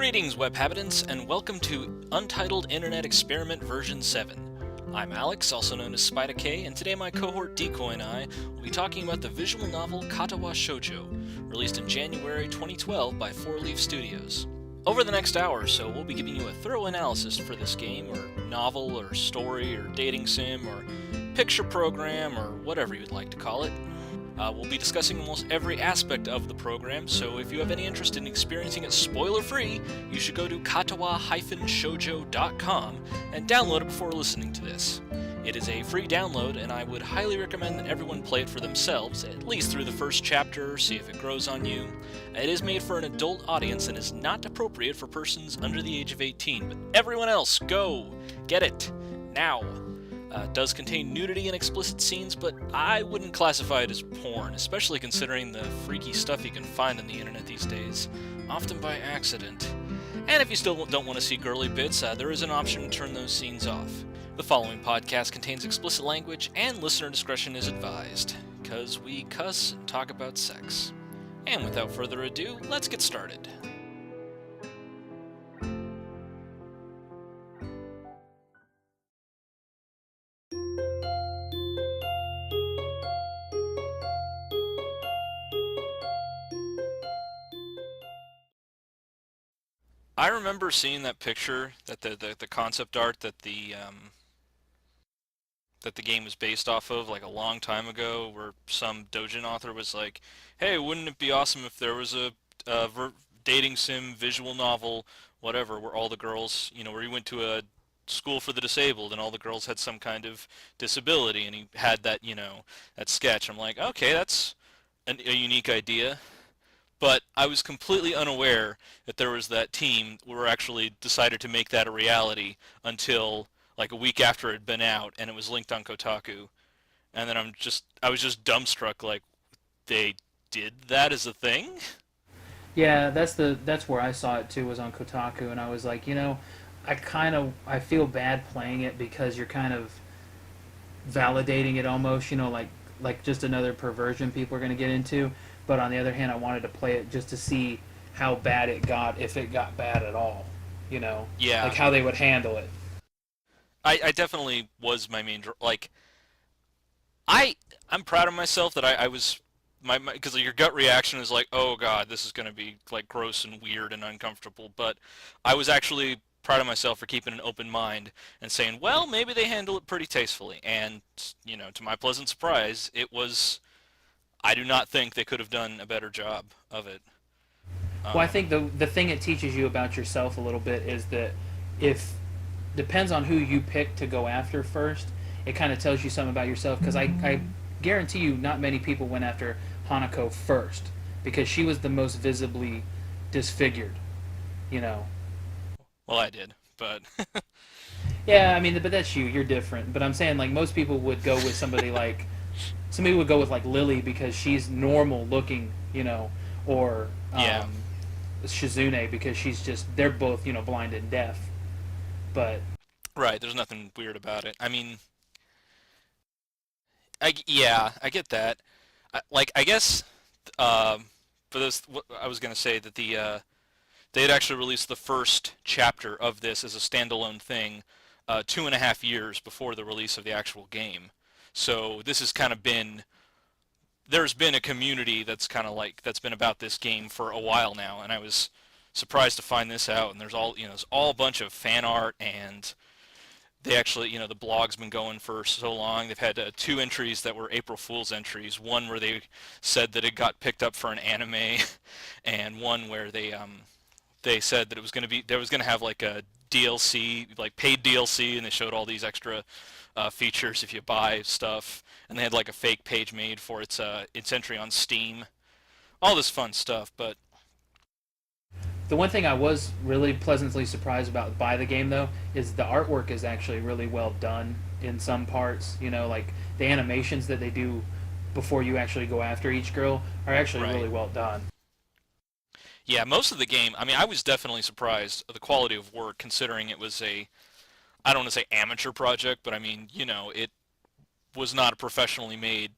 Greetings, web habitants, and welcome to Untitled Internet Experiment version 7. I'm Alex, also known as Spyda K, and today my cohort Decoy and I will be talking about the visual novel Katawa Shoujo, released in January 2012 by 4 Leaf Studios. Over the next hour or so, we'll be giving you a thorough analysis for this game, or novel, or story, or dating sim, or picture program, or whatever you'd like to call it. We'll be discussing almost every aspect of the program, so if you have any interest in experiencing it spoiler-free, you should go to katawa-shoujo.com and download it before listening to this. It is a free download, and I would highly recommend that everyone play it for themselves, at least through the first chapter, see if it grows on you. It is made for an adult audience and is not appropriate for persons under the age of 18, but everyone else, go! Get it! Now! It does contain nudity and explicit scenes, but I wouldn't classify it as porn, especially considering the freaky stuff you can find on the internet these days, often by accident. And if you still don't want to see girly bits, there is an option to turn those scenes off. The following podcast contains explicit language, and listener discretion is advised, because we cuss and talk about sex. And without further ado, let's get started. I remember seeing that picture, that the concept art that the game was based off of, like a long time ago, where some doujin author was like, "Hey, wouldn't it be awesome if there was a dating sim visual novel, whatever, where all the girls, where he went to a school for the disabled and all the girls had some kind of disability, and he had that, that sketch." I'm like, okay, that's a unique idea. But I was completely unaware that there was that team who actually decided to make that a reality until like a week after it had been out and it was linked on Kotaku. And then I was just dumbstruck, like, they did that as a thing? Yeah, that's where I saw it too, was on Kotaku, and I was like, I feel bad playing it because you're kind of validating it almost, like just another perversion people are going to get into. But on the other hand, I wanted to play it just to see how bad it got, if it got bad at all, Yeah. like how they would handle it. I definitely was my main, like, I, I'm proud of myself that I was, because your gut reaction is like, oh god, this is going to be like gross and weird and uncomfortable, but I was actually proud of myself for keeping an open mind and saying, well, maybe they handle it pretty tastefully, and, to my pleasant surprise, it was, I do not think they could have done a better job of it. Well, I think Um, the thing it teaches you about yourself a little bit is that if depends on who you pick to go after first. It kind of tells you something about yourself because I guarantee you, not many people went after Hanako first because she was the most visibly disfigured. You know. well, I did, but Yeah, I mean, but that's you. You're different. But I'm saying like most people would go with somebody would go with like Lily because she's normal looking. Or yeah, Shizune because they're both blind and deaf. But right. There's nothing weird about it. I mean, yeah, I get that. I guess, um, for this, I was gonna say that they had actually released the first chapter of this as a standalone thing, 2.5 years before the release of the actual game. So this has kind of been, there's been a community that's kind of like, that's been about this game for a while now, and I was surprised to find this out. And there's all a bunch of fan art, and they actually, the blog's been going for so long. They've had 2 entries that were April Fool's entries. One where they said that it got picked up for an anime, and one where they said that there was going to have like a DLC, like paid DLC, and they showed all these extra features if you buy stuff, and they had like a fake page made for its entry on Steam. All this fun stuff, but the one thing I was really pleasantly surprised about by the game though is the artwork is actually really well done in some parts. Like the animations that they do before you actually go after each girl are actually right. really well done. Yeah, most of the game, I mean, I was definitely surprised at the quality of work considering it was I don't want to say amateur project, but I mean, it was not a professionally made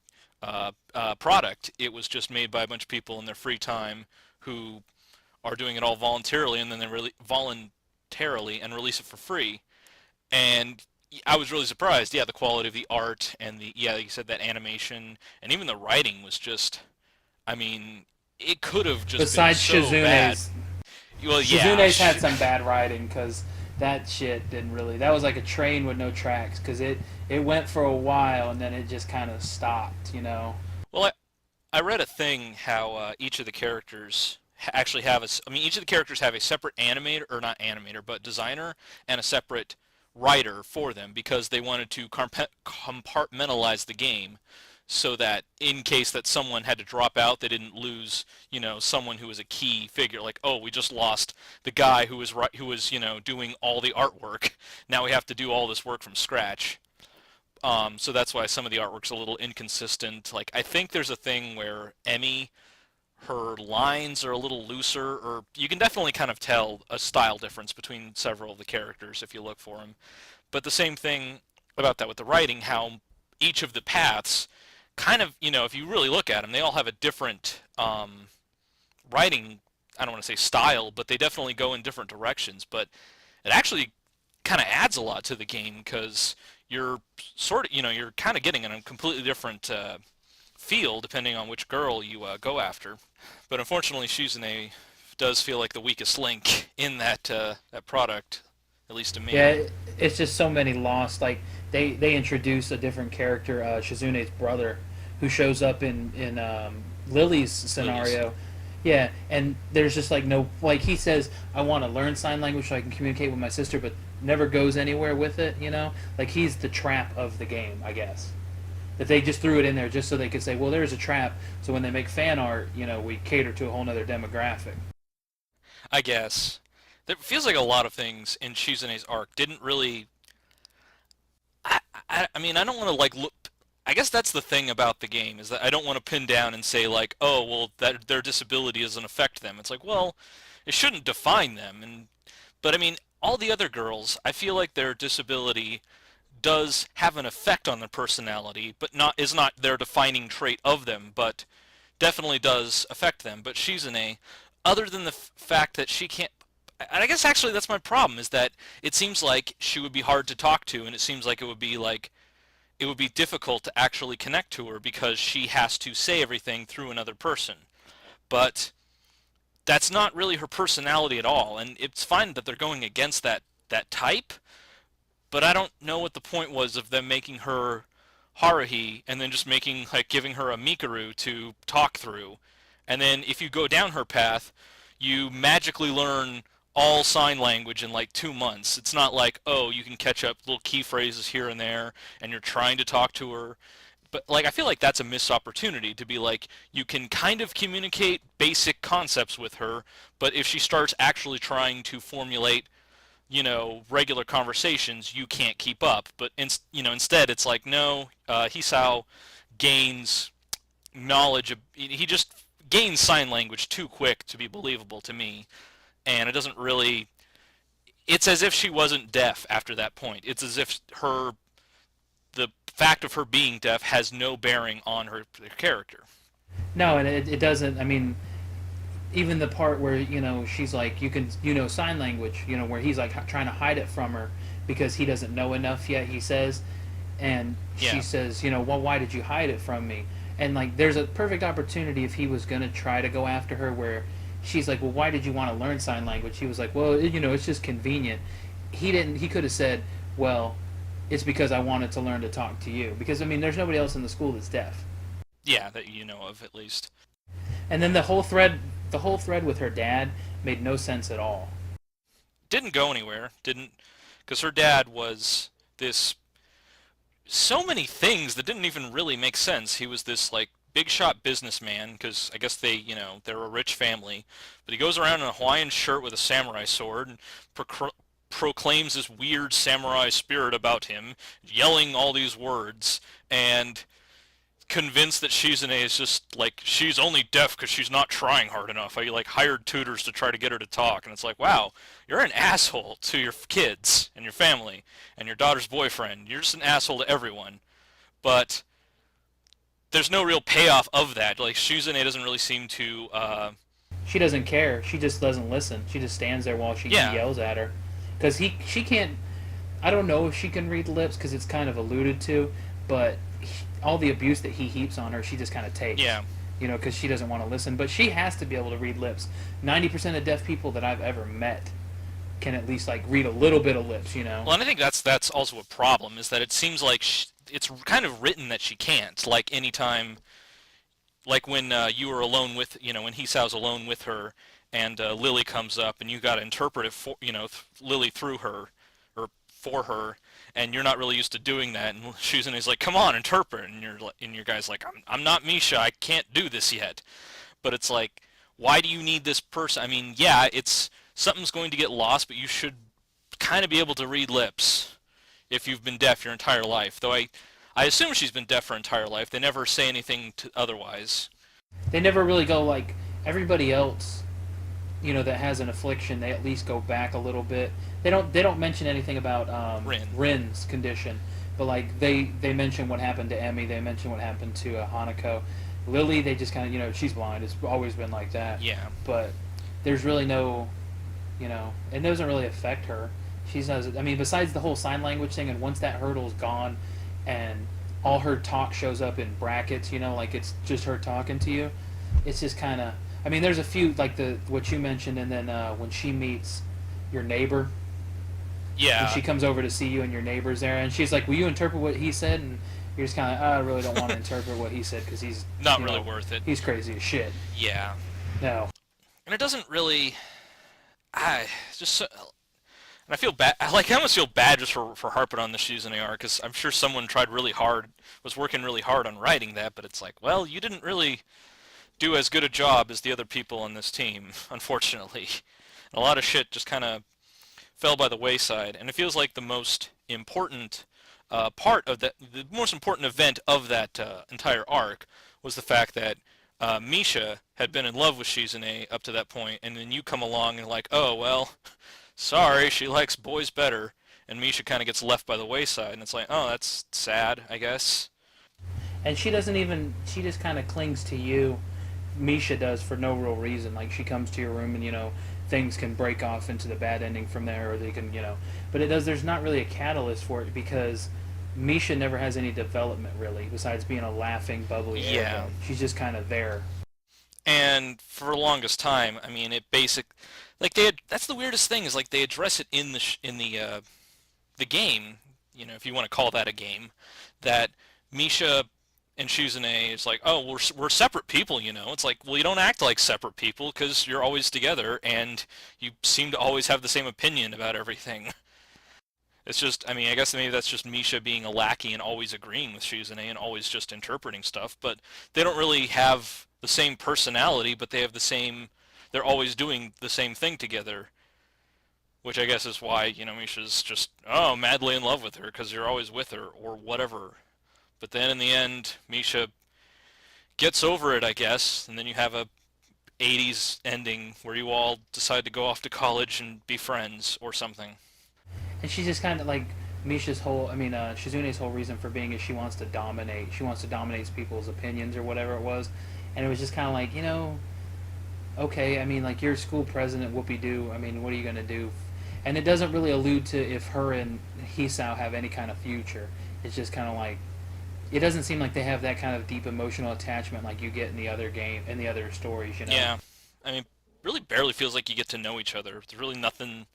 product. It was just made by a bunch of people in their free time who are doing it all voluntarily, and then they really voluntarily and release it for free. And I was really surprised. Yeah, the quality of the art and the yeah, like you said, that animation and even the writing was just. I mean, it could have just been Besides so bad. Well, yeah, Shizune's had some bad writing because that shit didn't really. That was like a train with no tracks because it went for a while and then it just kind of stopped. You know. well, I read a thing how each of the characters actually have a. I mean, each of the characters have a separate animator, or not animator, but designer, and a separate writer for them because they wanted to compartmentalize the game so that in case that someone had to drop out, they didn't lose, someone who was a key figure. Like, oh, we just lost the guy who was doing all the artwork. Now we have to do all this work from scratch. So that's why some of the artwork's a little inconsistent. Like, I think there's a thing where Emmy, her lines are a little looser, or you can definitely kind of tell a style difference between several of the characters if you look for them. But the same thing about that with the writing, how each of the paths kind of, if you really look at them, they all have a different writing, I don't want to say style, but they definitely go in different directions. But it actually kind of adds a lot to the game because you're sort of, you're kind of getting a completely different feel depending on which girl you go after. But unfortunately, Shizune does feel like the weakest link in that product, at least to me. Yeah, it's just so many lost. Like they introduce a different character, Shizune's brother, who shows up in Lily's Lily's. scenario. Yeah, and there's just like no like he says, I want to learn sign language so I can communicate with my sister, but never goes anywhere with it. You know, like he's the trap of the game, I guess. That they just threw it in there just so they could say, well, there's a trap. So when they make fan art, we cater to a whole other demographic. I guess. It feels like a lot of things in Shizune's arc didn't really. I mean, I don't want to like look. I guess that's the thing about the game is that I don't want to pin down and say like, oh, well, that their disability doesn't affect them. It's like, well, it shouldn't define them. But I mean, all the other girls, I feel like their disability does have an effect on their personality, but not their defining trait of them, but definitely does affect them. But Shizune, other than the fact that she can't, and I guess actually that's my problem is that it seems like she would be hard to talk to, and it seems like it would be difficult to actually connect to her because she has to say everything through another person. But that's not really her personality at all, and it's fine that they're going against that type, but I don't know what the point was of them making her Haruhi and then just giving her a Mikaru to talk through. And then if you go down her path, you magically learn all sign language in like 2 months. It's not like, oh, you can catch up little key phrases here and there and you're trying to talk to her. But like I feel like that's a missed opportunity to be like you can kind of communicate basic concepts with her, but if she starts actually trying to formulate regular conversations, you can't keep up. But instead, it's like no, Hisao gains knowledge. He just gains sign language too quick to be believable to me, and it doesn't really. It's as if she wasn't deaf after that point. It's as if the fact of her being deaf has no bearing on her character. No, and it doesn't. I mean, even the part where she's like, you can sign language, where he's like trying to hide it from her because he doesn't know enough yet. He says, and she Yeah, says, well, why did you hide it from me? And like, there's a perfect opportunity if he was gonna try to go after her, where she's like, well, why did you want to learn sign language? He was like, well, it's just convenient. He didn't. He could have said, well, it's because I wanted to learn to talk to you. Because I mean, there's nobody else in the school that's deaf. yeah, that you know of at least. And then the whole thread with her dad made no sense at all. Didn't go anywhere. Didn't because her dad was this so many things that didn't even really make sense. He was this like big shot businessman because I guess they're a rich family, but he goes around in a Hawaiian shirt with a samurai sword and proclaims this weird samurai spirit about him, yelling all these words and convinced that Shizune is just like she's only deaf because she's not trying hard enough. I like hired tutors to try to get her to talk, and it's like, wow, you're an asshole to your kids and your family and your daughter's boyfriend. You're just an asshole to everyone. But there's no real payoff of that. Like Shizune doesn't really seem to she doesn't care. She just doesn't listen. She just stands there while he Yeah. yells at her, because she can't. I don't know if she can read lips because it's kind of alluded to, but all the abuse that he heaps on her, she just kind of takes. Yeah. You know, because she doesn't want to listen. But she has to be able to read lips. 90% of deaf people that I've ever met can at least like read a little bit of lips. You know. Well, and I think that's also a problem is that it seems like it's kind of written that she can't. Like anytime, like when you were alone with, when Hisau's alone with her, and Lily comes up, and you got to interpret it for, Lily through her, or for her, and you're not really used to doing that. And Shuzune's like, "Come on, interpret," and your guy's like, "I'm not Misha. I can't do this yet." But it's like, why do you need this person? I mean, yeah, it's something's going to get lost, but you should kind of be able to read lips if you've been deaf your entire life. Though I assume she's been deaf her entire life. They never say anything to otherwise. They never really go like everybody else. You know that has an affliction. They at least go back a little bit. They don't mention anything about Rin. Rin's condition, but like they mention what happened to Emmy. They mention what happened to Hanako. Lily, they just kind of she's blind. It's always been like that. Yeah. But there's really no, it doesn't really affect her. She's I mean, besides the whole sign language thing, and once that hurdle's gone, and all her talk shows up in brackets, like it's just her talking to you. It's just kind of. I mean, there's a few like the what you mentioned, and then when she meets your neighbor, when Yeah. she comes over to see you and your neighbor's there, and she's like, "Will you interpret what he said?" And you're just kind of, I really don't want to interpret what he said because he's, Not you really know, worth it. he's crazy as shit. Yeah. No, And it doesn't really. I just. And I feel bad. I almost feel bad just for harping on the Shizune arc, because I'm sure someone tried really hard, was working really hard on writing that, but it's like, well, you didn't really do as good a job as the other people on this team, unfortunately. And a lot of shit just kind of fell by the wayside, and it feels like the most important part of the most important event of that entire arc was the fact that Misha had been in love with Shizune up to that point, and then you come along and like, oh well, sorry, she likes boys better, and Misha kind of gets left by the wayside, and it's like, oh, that's sad, I guess. and she doesn't even. She just kind of clings to you. Misha does for no real reason. Like she comes to your room and things can break off into the bad ending from there, or they can But it does. There's not really a catalyst for it because Misha never has any development really, besides being a laughing, bubbly Yeah, airbag. She's just kind of there. and for the longest time, I mean, like that's the weirdest thing is like they address it in the game, if you want to call that a game, that Misha and Shizune is like, oh, we're separate people, It's like, well, you don't act like separate people because you're always together and you seem to always have the same opinion about everything. It's just, I mean, I guess maybe that's just Misha being a lackey and always agreeing with Shizune and always just interpreting stuff, but they don't really have the same personality, but they have they're always doing the same thing together, which I guess is why, Misha's just, oh, madly in love with her because you're always with her or whatever. But then in the end, Misha gets over it, I guess, and then you have a 80s ending where you all decide to go off to college and be friends or something. And she's just kind of like Misha's whole. I mean, Shizune's whole reason for being is she wants to dominate. She wants to dominate people's opinions or whatever it was, and it was just kind of like okay. I mean, like you're school president, whoopee doo. I mean, what are you gonna do? And it doesn't really allude to if her and Hisao have any kind of future. It's just kind of like it doesn't seem like they have that kind of deep emotional attachment like you get in the other game in the other stories. Yeah, I mean, really barely feels like you get to know each other. There's really nothing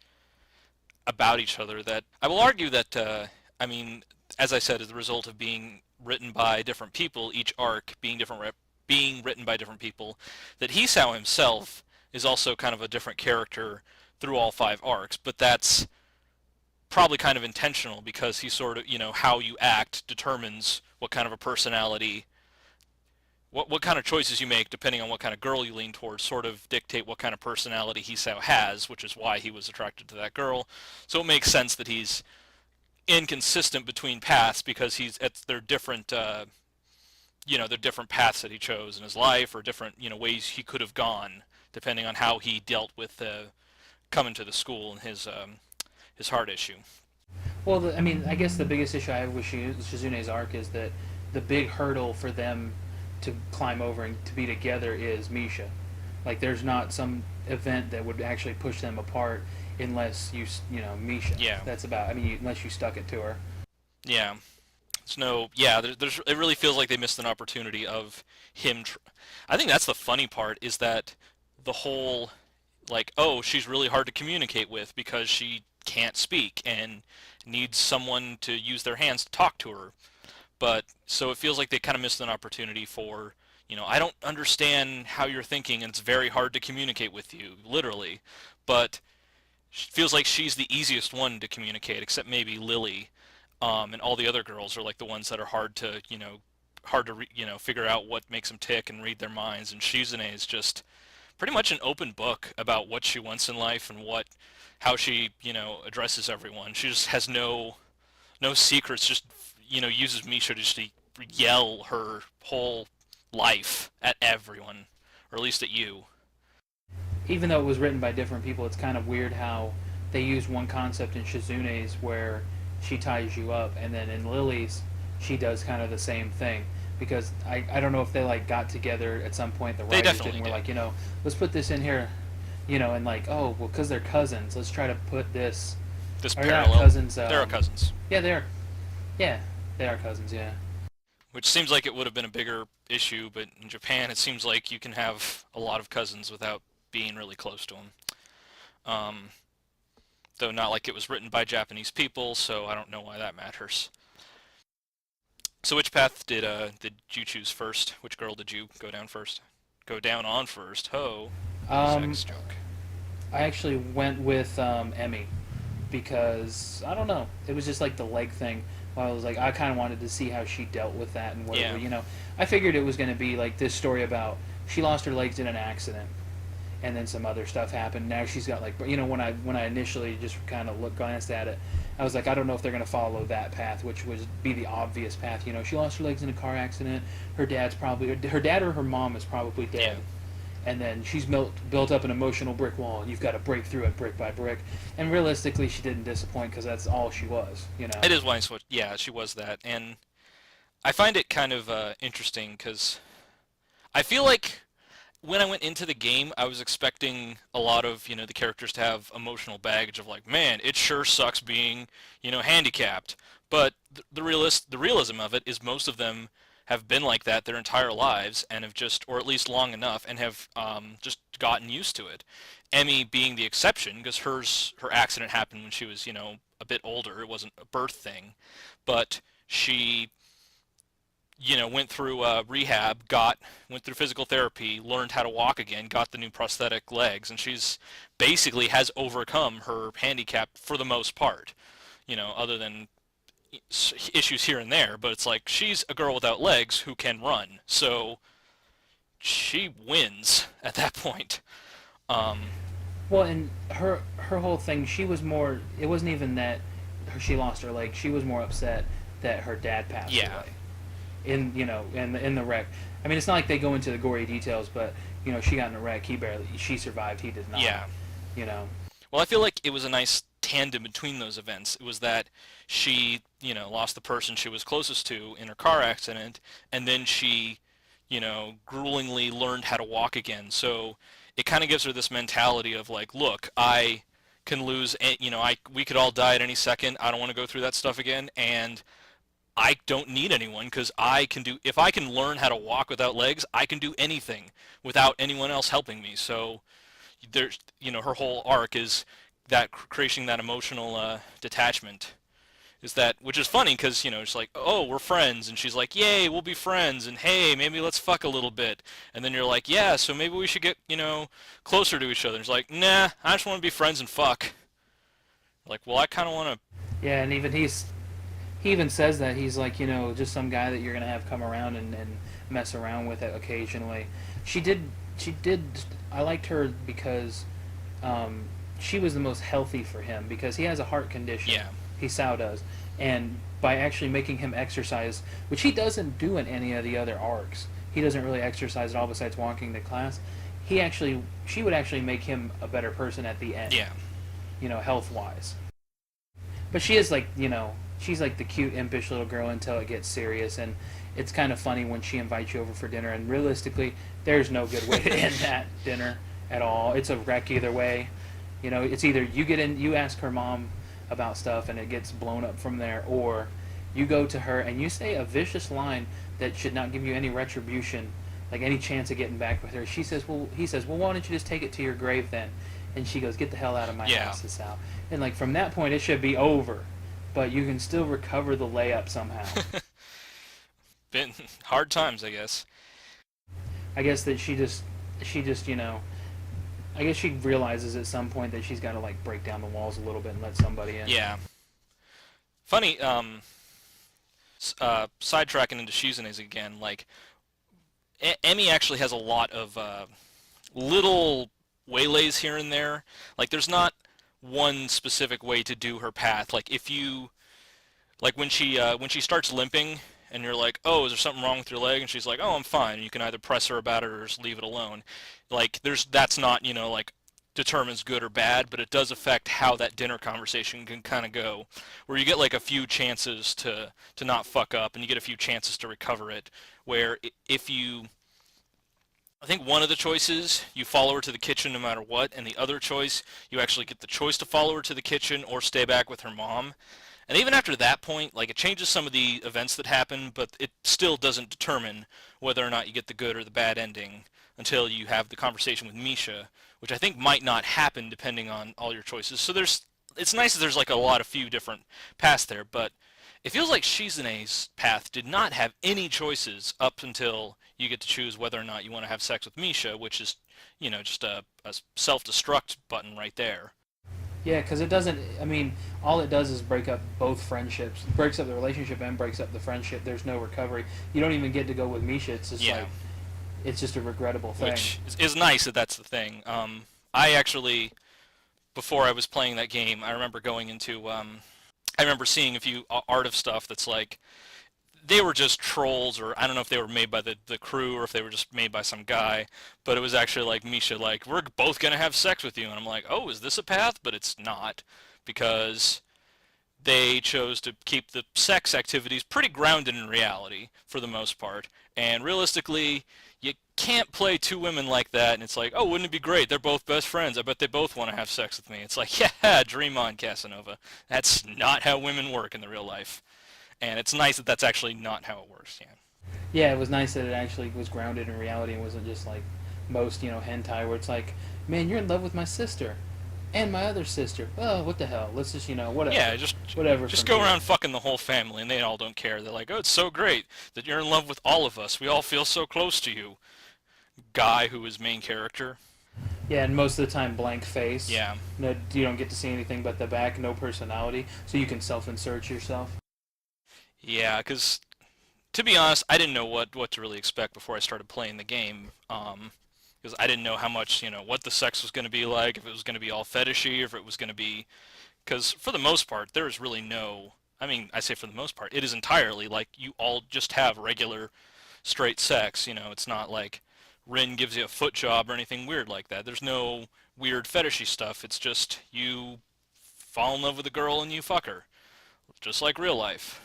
about each other that I will argue that I mean, as I said, as a result of being written by different people, each arc being written by different people, that Hisao himself is also kind of a different character through all five arcs, but that's probably kind of intentional because he's sort of, how you act determines what kind of a personality, what kind of choices you make depending on what kind of girl you lean towards sort of dictate what kind of personality Hisao has, which is why he was attracted to that girl. So it makes sense that he's inconsistent between paths because they're different they're different paths that he chose in his life or different ways he could have gone depending on how he dealt with coming to the school and his heart issue. Well, I mean, I guess the biggest issue I have with Shizune's arc is that the big hurdle for them to climb over and to be together is Misha. Like there's not some event that would actually push them apart unless you know Misha. Yeah. That's about. I mean, unless you stuck it to her. Yeah. It's no, yeah, it really feels like they missed an opportunity of him. I think that's the funny part is that the whole, like, oh, she's really hard to communicate with because she can't speak and needs someone to use their hands to talk to her. But so it feels like they kind of missed an opportunity for, I don't understand how you're thinking and it's very hard to communicate with you, literally. But it feels like she's the easiest one to communicate, except maybe Lily, and all the other girls are like the ones that are hard to figure out what makes them tick and read their minds. And Shizune is just pretty much an open book about what she wants in life and how she addresses everyone. She just has no secrets. Just uses Misha just to yell her whole life at everyone, or at least at you. Even though it was written by different people, it's kind of weird how they use one concept in Shizune's where she ties you up, and then in Lily's, she does kind of the same thing. Because I don't know if they like got together at some point, the They writers did, definitely and were did. like, let's put this in here, and like, oh, well, because they're cousins, let's try to put this. This Or they're not parallel, cousins. there are cousins, Yeah, they are. Yeah, they are cousins. Yeah. which seems like it would have been a bigger issue, but in Japan it seems like you can have a lot of cousins without being really close to them. Um, though not like it was written by Japanese people, so I don't know why that matters. So which path did you choose first? Which girl did you go down first? Go down on first. Ho, Um, sex joke. I actually went with Emmy because I don't know. It was just like the leg thing. I was like, I kind of wanted to see how she dealt with that and what it Yeah, would, I figured it was going to be like this story about she lost her legs in an accident, and then some other stuff happened. Now she's got like, when I initially just kind of glanced at it, I was like, I don't know if they're going to follow that path, which would be the obvious path. She lost her legs in a car accident. Her dad or her mom is probably yeah. dead, and then she's built up an emotional brick wall, and you've got to break through it brick by brick. And realistically, she didn't disappoint because that's all she was. It is nice. Yeah, she was that, and I find it kind of interesting because I feel like when I went into the game, I was expecting a lot of, the characters to have emotional baggage of like, man, it sure sucks being, handicapped. But the realism of it is most of them have been like that their entire lives and have just, or at least long enough, and have just gotten used to it. Emmy being the exception because her accident happened when she was, a bit older. It wasn't a birth thing, but she went through rehab, went through physical therapy, learned how to walk again, got the new prosthetic legs, and she's basically has overcome her handicap for the most part. Other than issues here and there, but it's like she's a girl without legs who can run, so she wins at that point. Um, Well, and her whole thing, she was more. It wasn't even that she lost her leg. She was more upset that her dad passed yeah, away in the wreck. I mean, it's not like they go into the gory details, but she got in a wreck. She survived. He did not. yeah. You know, Well, I feel like it was a nice tandem between those events. It was that she, lost the person she was closest to in her car accident, and then she, gruelingly learned how to walk again. So it kind of gives her this mentality of like, look, I can lose, we could all die at any second. I don't want to go through that stuff again, and I don't need anyone because if I can learn how to walk without legs, I can do anything without anyone else helping me. So there's her whole arc is that creating that emotional detachment is that, which is funny because it's like, oh, we're friends, and she's like, yay, we'll be friends, and hey, maybe let's fuck a little bit, and then you're like, yeah, so maybe we should get closer to each other, and she's like, nah, I just want to be friends and fuck. Like, well, I kind of want to. yeah, and he even says that he's like just some guy that you're gonna have come around and mess around with it occasionally. She did she did. I liked her because um, she was the most healthy for him because he has a heart condition. Yeah, Hisao does, and by actually making him exercise, which he doesn't do in any of the other arcs, he doesn't really exercise at all besides walking to class. She would actually make him a better person at the end, yeah, health wise. But she is like, she's like the cute impish little girl until it gets serious, and it's kind of funny when she invites you over for dinner, and realistically, there's no good way to end that dinner at all. It's a wreck either way. You know, it's either you ask her mom about stuff and it gets blown up from there, or you go to her and you say a vicious line that should not give you any retribution, like any chance of getting back with her. He says, well, why don't you just take it to your grave then? And she goes, get the hell out of my Yeah. house, this out. And like from that point, it should be over, but you can still recover the layup somehow. Been hard times, I guess. I guess that she just I guess she realizes at some point that she's got to like break down the walls a little bit and let somebody in. Yeah. Funny, sidetracking into Shizune's again, like, Emmy actually has a lot of little waylays here and there. Like, there's not one specific way to do her path. Like, if you, like, when she starts limping, and you're like, oh, is there something wrong with your leg? And she's like, oh, I'm fine. And you can either press her about it or just leave it alone. Like, that's not, like, determines good or bad, but it does affect how that dinner conversation can kind of go, where you get like a few chances to not fuck up, and you get a few chances to recover it. Where if you, I think one of the choices you follow her to the kitchen no matter what, and the other choice you actually get the choice to follow her to the kitchen or stay back with her mom. And even after that point, like, it changes some of the events that happen, but it still doesn't determine whether or not you get the good or the bad ending until you have the conversation with Misha, which I think might not happen depending on all your choices. So it's nice that there's like a few different paths there, but it feels like Shizune's path did not have any choices up until you get to choose whether or not you want to have sex with Misha, which is, just a self-destruct button right there. Yeah, because it doesn't. I mean, all it does is break up both friendships. It breaks up the relationship and breaks up the friendship. There's no recovery. You don't even get to go with Misha. It's just Yeah. like it's just a regrettable thing. Which is nice that that's the thing. I actually, before I was playing that game, I remember going into, I remember seeing a few art of stuff that's like, they were just trolls, or I don't know if they were made by the crew or if they were just made by some guy, but it was actually like Misha, like, we're both gonna have sex with you, and I'm like, oh, is this a path? But it's not, because they chose to keep the sex activities pretty grounded in reality for the most part. And realistically, you can't play two women like that and it's like, oh, wouldn't it be great? They're both best friends. I bet they both want to have sex with me. It's like, yeah, dream on, Casanova. That's not how women work in the real life. And it's nice that that's actually not how it works, yeah. Yeah, it was nice that it actually was grounded in reality and wasn't just like most hentai where it's like, man, you're in love with my sister and my other sister. Oh, what the hell? Let's just whatever, Yeah, whatever just from go here. around fucking the whole family and they all don't care. They're like, oh, it's so great that you're in love with all of us. We all feel so close to you. Guy who is main character. Yeah, and most of the time blank face. Yeah. No, you don't get to see anything but the back, no personality, so you can self-insert yourself. Yeah, because to be honest, I didn't know what to really expect before I started playing the game. Because I didn't know how much, what the sex was going to be like, if it was going to be all fetishy, if it was going to be... Because for the most part, there is really no... I mean, I say for the most part, it is entirely like you all just have regular straight sex. It's not like Rin gives you a foot job or anything weird like that. There's no weird fetishy stuff. It's just you fall in love with a girl and you fuck her, just like real life.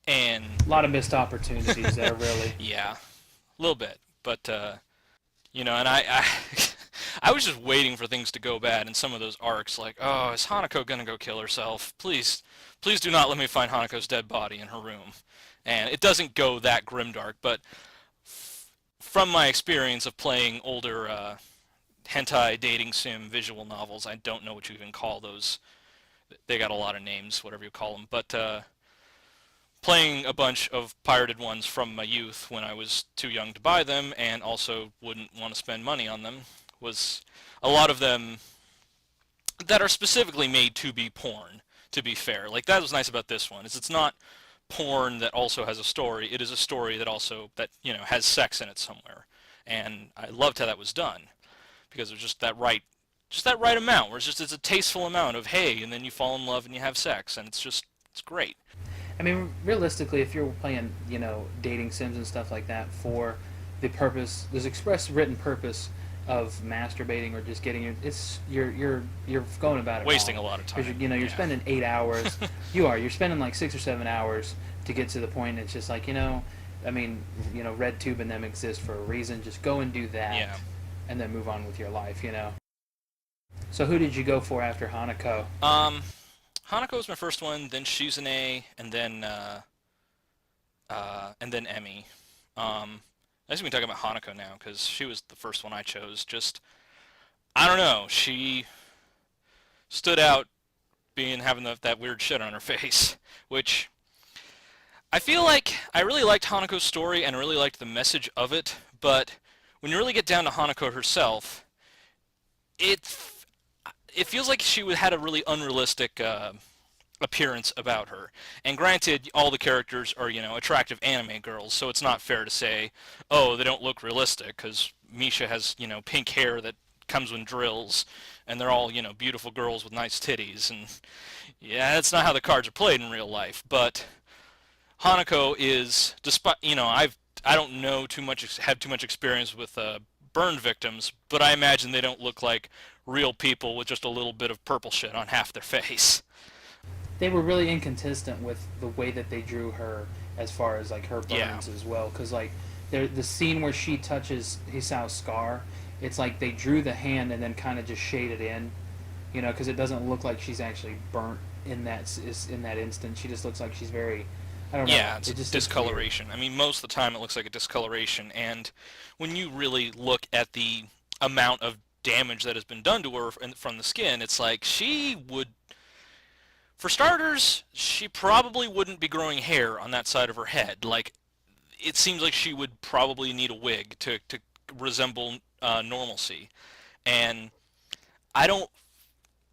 And A lot of missed opportunities there, really. yeah, a little bit, but and I I was just waiting for things to go bad in some of those arcs. Like, oh, is Hanako gonna go kill herself? Please, please do not let me find Hanako's dead body in her room. And it doesn't go that grimdark, but from my experience of playing older hentai dating sim visual novels, I don't know what you even call those. They got a lot of names, whatever you call them, but playing a bunch of pirated ones from my youth when I was too young to buy them and also wouldn't want to spend money on them was a lot of them that are specifically made to be porn, to be fair. Like, that was nice about this one, is it's not porn that also has a story. It is a story that also, has sex in it somewhere. And I loved how that was done, because it was just that right amount, where it's a tasteful amount of, hey, and then you fall in love and you have sex, and it's great. I mean, realistically, if you're playing, dating sims and stuff like that for the purpose, there's express written purpose of masturbating or just getting your, it's you're going about it Wasting wrong. a lot of Because time. you're Yeah. spending 8 hours. You're spending like 6 or 7 hours to get to the point. It's just like, I mean, Red Tube and them exist for a reason. Just go and do Yeah. that, and then move on with your life. So who did you go for after Hanako? Um, Hanako was my first one, then Shizune, and then Emmy. I guess we can talk about Hanako now because she was the first one I chose. Just I don't know, she stood out being having that weird shit on her face, which I feel like I really liked Hanako's story and really liked the message of it, but when you really get down to Hanako herself, it it feels like she had a really unrealistic appearance about her. And granted, all the characters are, attractive anime girls, so it's not fair to say, oh, they don't look realistic, because Misha has, pink hair that comes with drills, and they're all, beautiful girls with nice titties, and yeah, that's not how the cards are played in real life. But Hanako is, despite, I don't know too much, have too much experience with burn victims, but I imagine they don't look like real people with just a little bit of purple shit on half their face. They were really inconsistent with the way that they drew her as far as like her Yeah. burns as well. Because like the scene where she touches Hisao's scar, it's like they drew the hand and then kind of just shaded in, because it doesn't look like she's actually burnt in that instant. She just looks like she's very, I don't know. Yeah, it's a It just looks weird. discoloration. I mean, most of the time it looks like a discoloration, and when you really look at the amount of damage that has been done to her from the skin, it's like she would, for starters, she probably wouldn't be growing hair on that side of her head. Like, it seems like she would probably need a wig to resemble normalcy. And I don't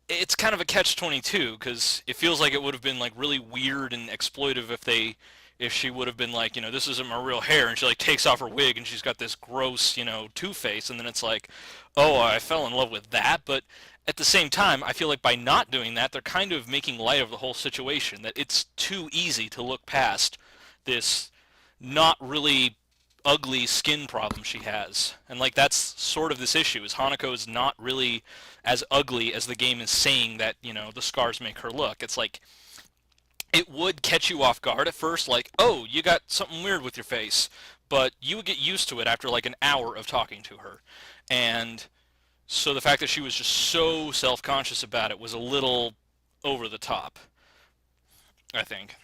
it's kind of a catch-22 because it feels like it would have been like really weird and exploitive if she would have been like, this isn't my real hair, and she like takes off her wig and she's got this gross, two-face, and then it's like, oh, I fell in love with that. But at the same time, I feel like by not doing that, they're kind of making light of the whole situation, that it's too easy to look past this not really ugly skin problem she has. And like that's sort of this issue is Hanako is not really as ugly as the game is saying that, the scars make her look. It's like it would catch you off guard at first, like, oh, you got something weird with your face, but you would get used to it after like an hour of talking to her. And so the fact that she was just so self-conscious about it was a little over the top, I think.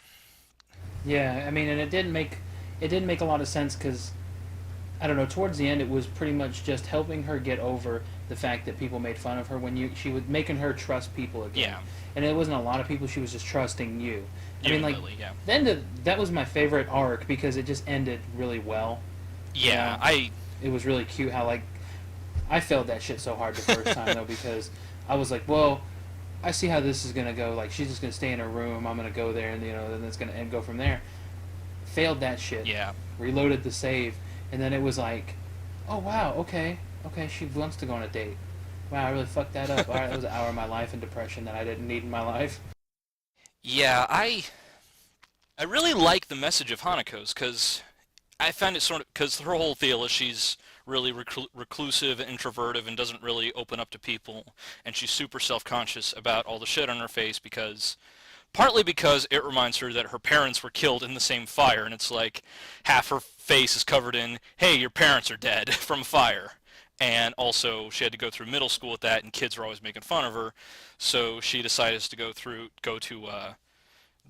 Yeah, I mean, and it didn't make a lot of sense because I don't know. Towards the end, it was pretty much just helping her get over the fact that people made fun of her when she was making her trust people again. Yeah, And it wasn't a lot of people. She was just trusting you. I you mean, and like Lily, yeah. that was my favorite arc because it just ended really well. You Yeah, know, I it was really cute how like I failed that shit so hard the first time though because I was like, well, I see how this is gonna go. Like she's just gonna stay in her room. I'm gonna go there, and then it's gonna end go from there. Failed that shit. yeah. Reloaded the save, and then it was like, oh wow, okay, okay, she wants to go on a date. Wow, I really fucked that up. All right, that was an hour of my life in depression that I didn't need in my life. Yeah, I really like the message of Hanako's because I found it sort of because her whole deal is she's really reclusive and introverted and doesn't really open up to people, and she's super self-conscious about all the shit on her face because partly because it reminds her that her parents were killed in the same fire, and it's like half her face is covered in, hey, your parents are dead from a fire. And also, she had to go through middle school with that, and kids were always making fun of her. So she decided to go to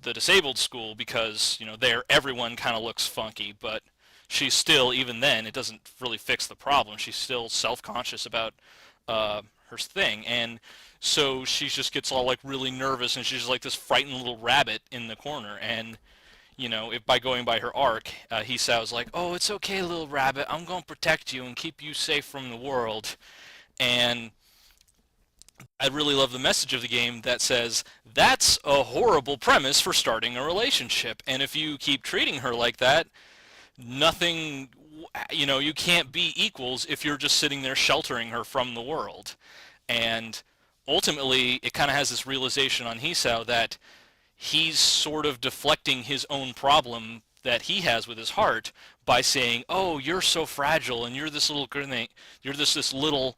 the disabled school because there everyone kind of looks funky, but she's still even then it doesn't really fix the problem. She's still self-conscious about her thing, and so she just gets all like really nervous, and she's just like this frightened little rabbit in the corner. And if by going by her arc, he sounds like, "Oh, it's okay, little rabbit. I'm gonna protect you and keep you safe from the world." And I really love the message of the game that says that's a horrible premise for starting a relationship, and if you keep treating her like that, nothing, you can't be equals if you're just sitting there sheltering her from the world. And ultimately, it kind of has this realization on Hisao that he's sort of deflecting his own problem that he has with his heart by saying, "Oh, you're so fragile, and you're this little grenade, you're this little,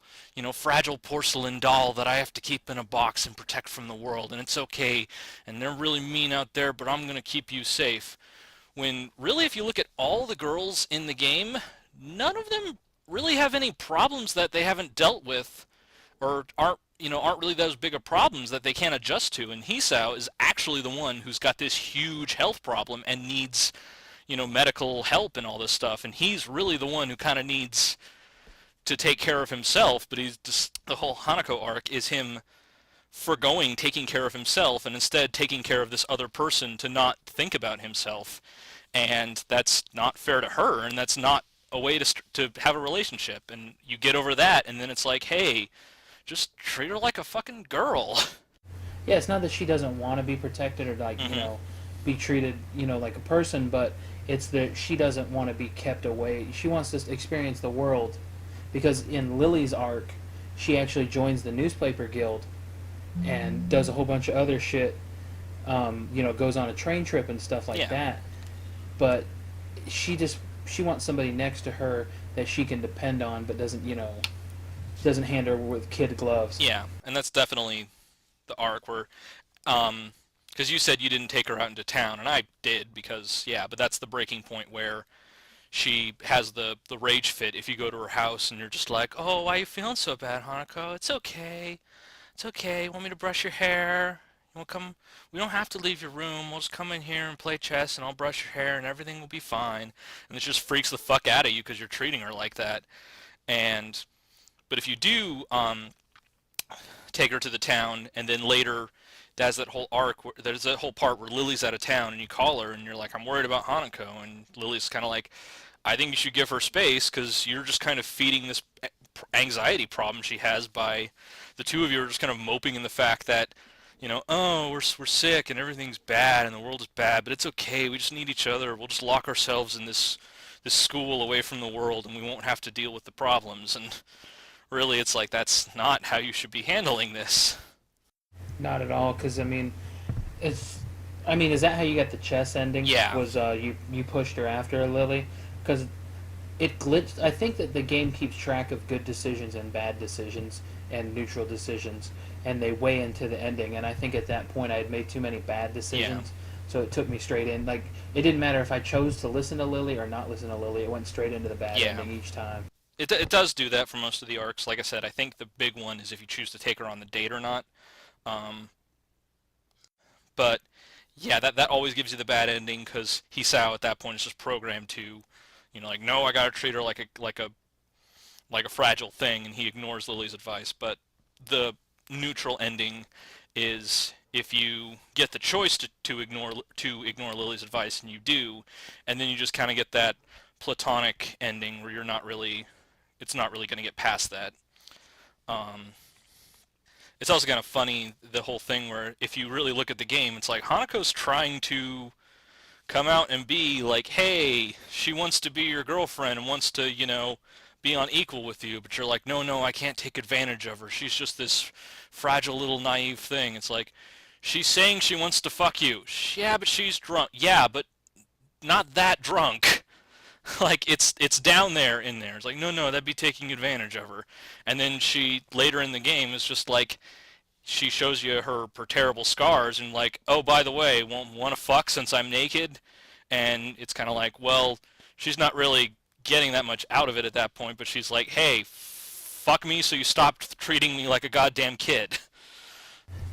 fragile porcelain doll that I have to keep in a box and protect from the world, and it's okay, and they're really mean out there, but I'm gonna keep you safe." When really, if you look at all the girls in the game, none of them really have any problems that they haven't dealt with, or aren't really those big of problems that they can't adjust to. And Hisao is actually the one who's got this huge health problem and needs, medical help and all this stuff. And he's really the one who kind of needs to take care of himself. But he's just the whole Hanako arc is him foregoing taking care of himself and instead taking care of this other person to not think about himself. And that's not fair to her, and that's not a way to have a relationship. And you get over that, and then it's like, hey, just treat her like a fucking girl. Yeah, it's not that she doesn't want to be protected or like Hmm. be treated like a person, but it's that she doesn't want to be kept away. She wants to experience the world, because in Lily's arc, she actually joins the newspaper guild and does a whole bunch of other shit. Goes on a train trip and stuff like Yeah, that. But she just she wants somebody next to her that she can depend on, but doesn't hand her with kid gloves. yeah, and that's definitely the arc where, um, because you said you didn't take her out into town, and I did because yeah, but that's the breaking point where she has the rage fit if you go to her house and you're just like, oh, why are you feeling so bad, Hanako? It's okay. It's okay. Want me to brush your hair? You want come? We don't have to leave your room. We'll just come in here and play chess, and I'll brush your hair, and everything will be fine. And it just freaks the fuck out of you because you're treating her like that. And but if you do take her to the town, and then later there's that whole arc. There's that whole part where Lily's out of town, and you call her, and you're like, I'm worried about Hanako, and Lily's kind of like, I think you should give her space because you're just kind of feeding this anxiety problem she has by the two of you are just kind of moping in the fact that, oh, we're sick and everything's bad and the world is bad, but it's okay. We just need each other. We'll just lock ourselves in this school away from the world and we won't have to deal with the problems. And really, it's like that's not how you should be handling this. Not at all, because it's. Is that how you got the chess ending? Yeah, Was you pushed her after Lily? Because it glitched. I think that the game keeps track of good decisions and bad decisions and neutral decisions, and they weigh into the ending. And I think at that point I had made too many bad yeah. decisions, so it took me straight in. Like it didn't matter if I chose to listen to Lily or not listen to Lily. It went straight into the bad Yeah. ending each time. It does do that for most of the arcs. Like I said, I think the big one is if you choose to take her on the date or not. Um, but yeah, that always gives you the bad ending because Hisao at that point is just programmed to, like no, I gotta treat her like a fragile thing, and he ignores Lily's advice. But the neutral ending is if you get the choice to ignore Lily's advice, and you do, and then you just kind of get that platonic ending where it's not really going to get past that. Um, it's also kind of funny the whole thing where if you really look at the game, it's like Hanako's trying to come out and be like, hey, she wants to be your girlfriend and wants to, be on equal with you, but you're like, no, no, I can't take advantage of her. She's just this fragile little naive thing. It's like, she's saying she wants to fuck you. Yeah, but she's drunk. Yeah, but not that drunk. Like it's down there in there. It's like, no, no, that'd be taking advantage of her. And then she later in the game is just like she shows you her terrible scars and like, oh, by the way, won't want to fuck since I'm naked. And it's kind of like, well, she's not really getting that much out of it at that point, but she's like, hey, fuck me so you stopped treating me like a goddamn kid.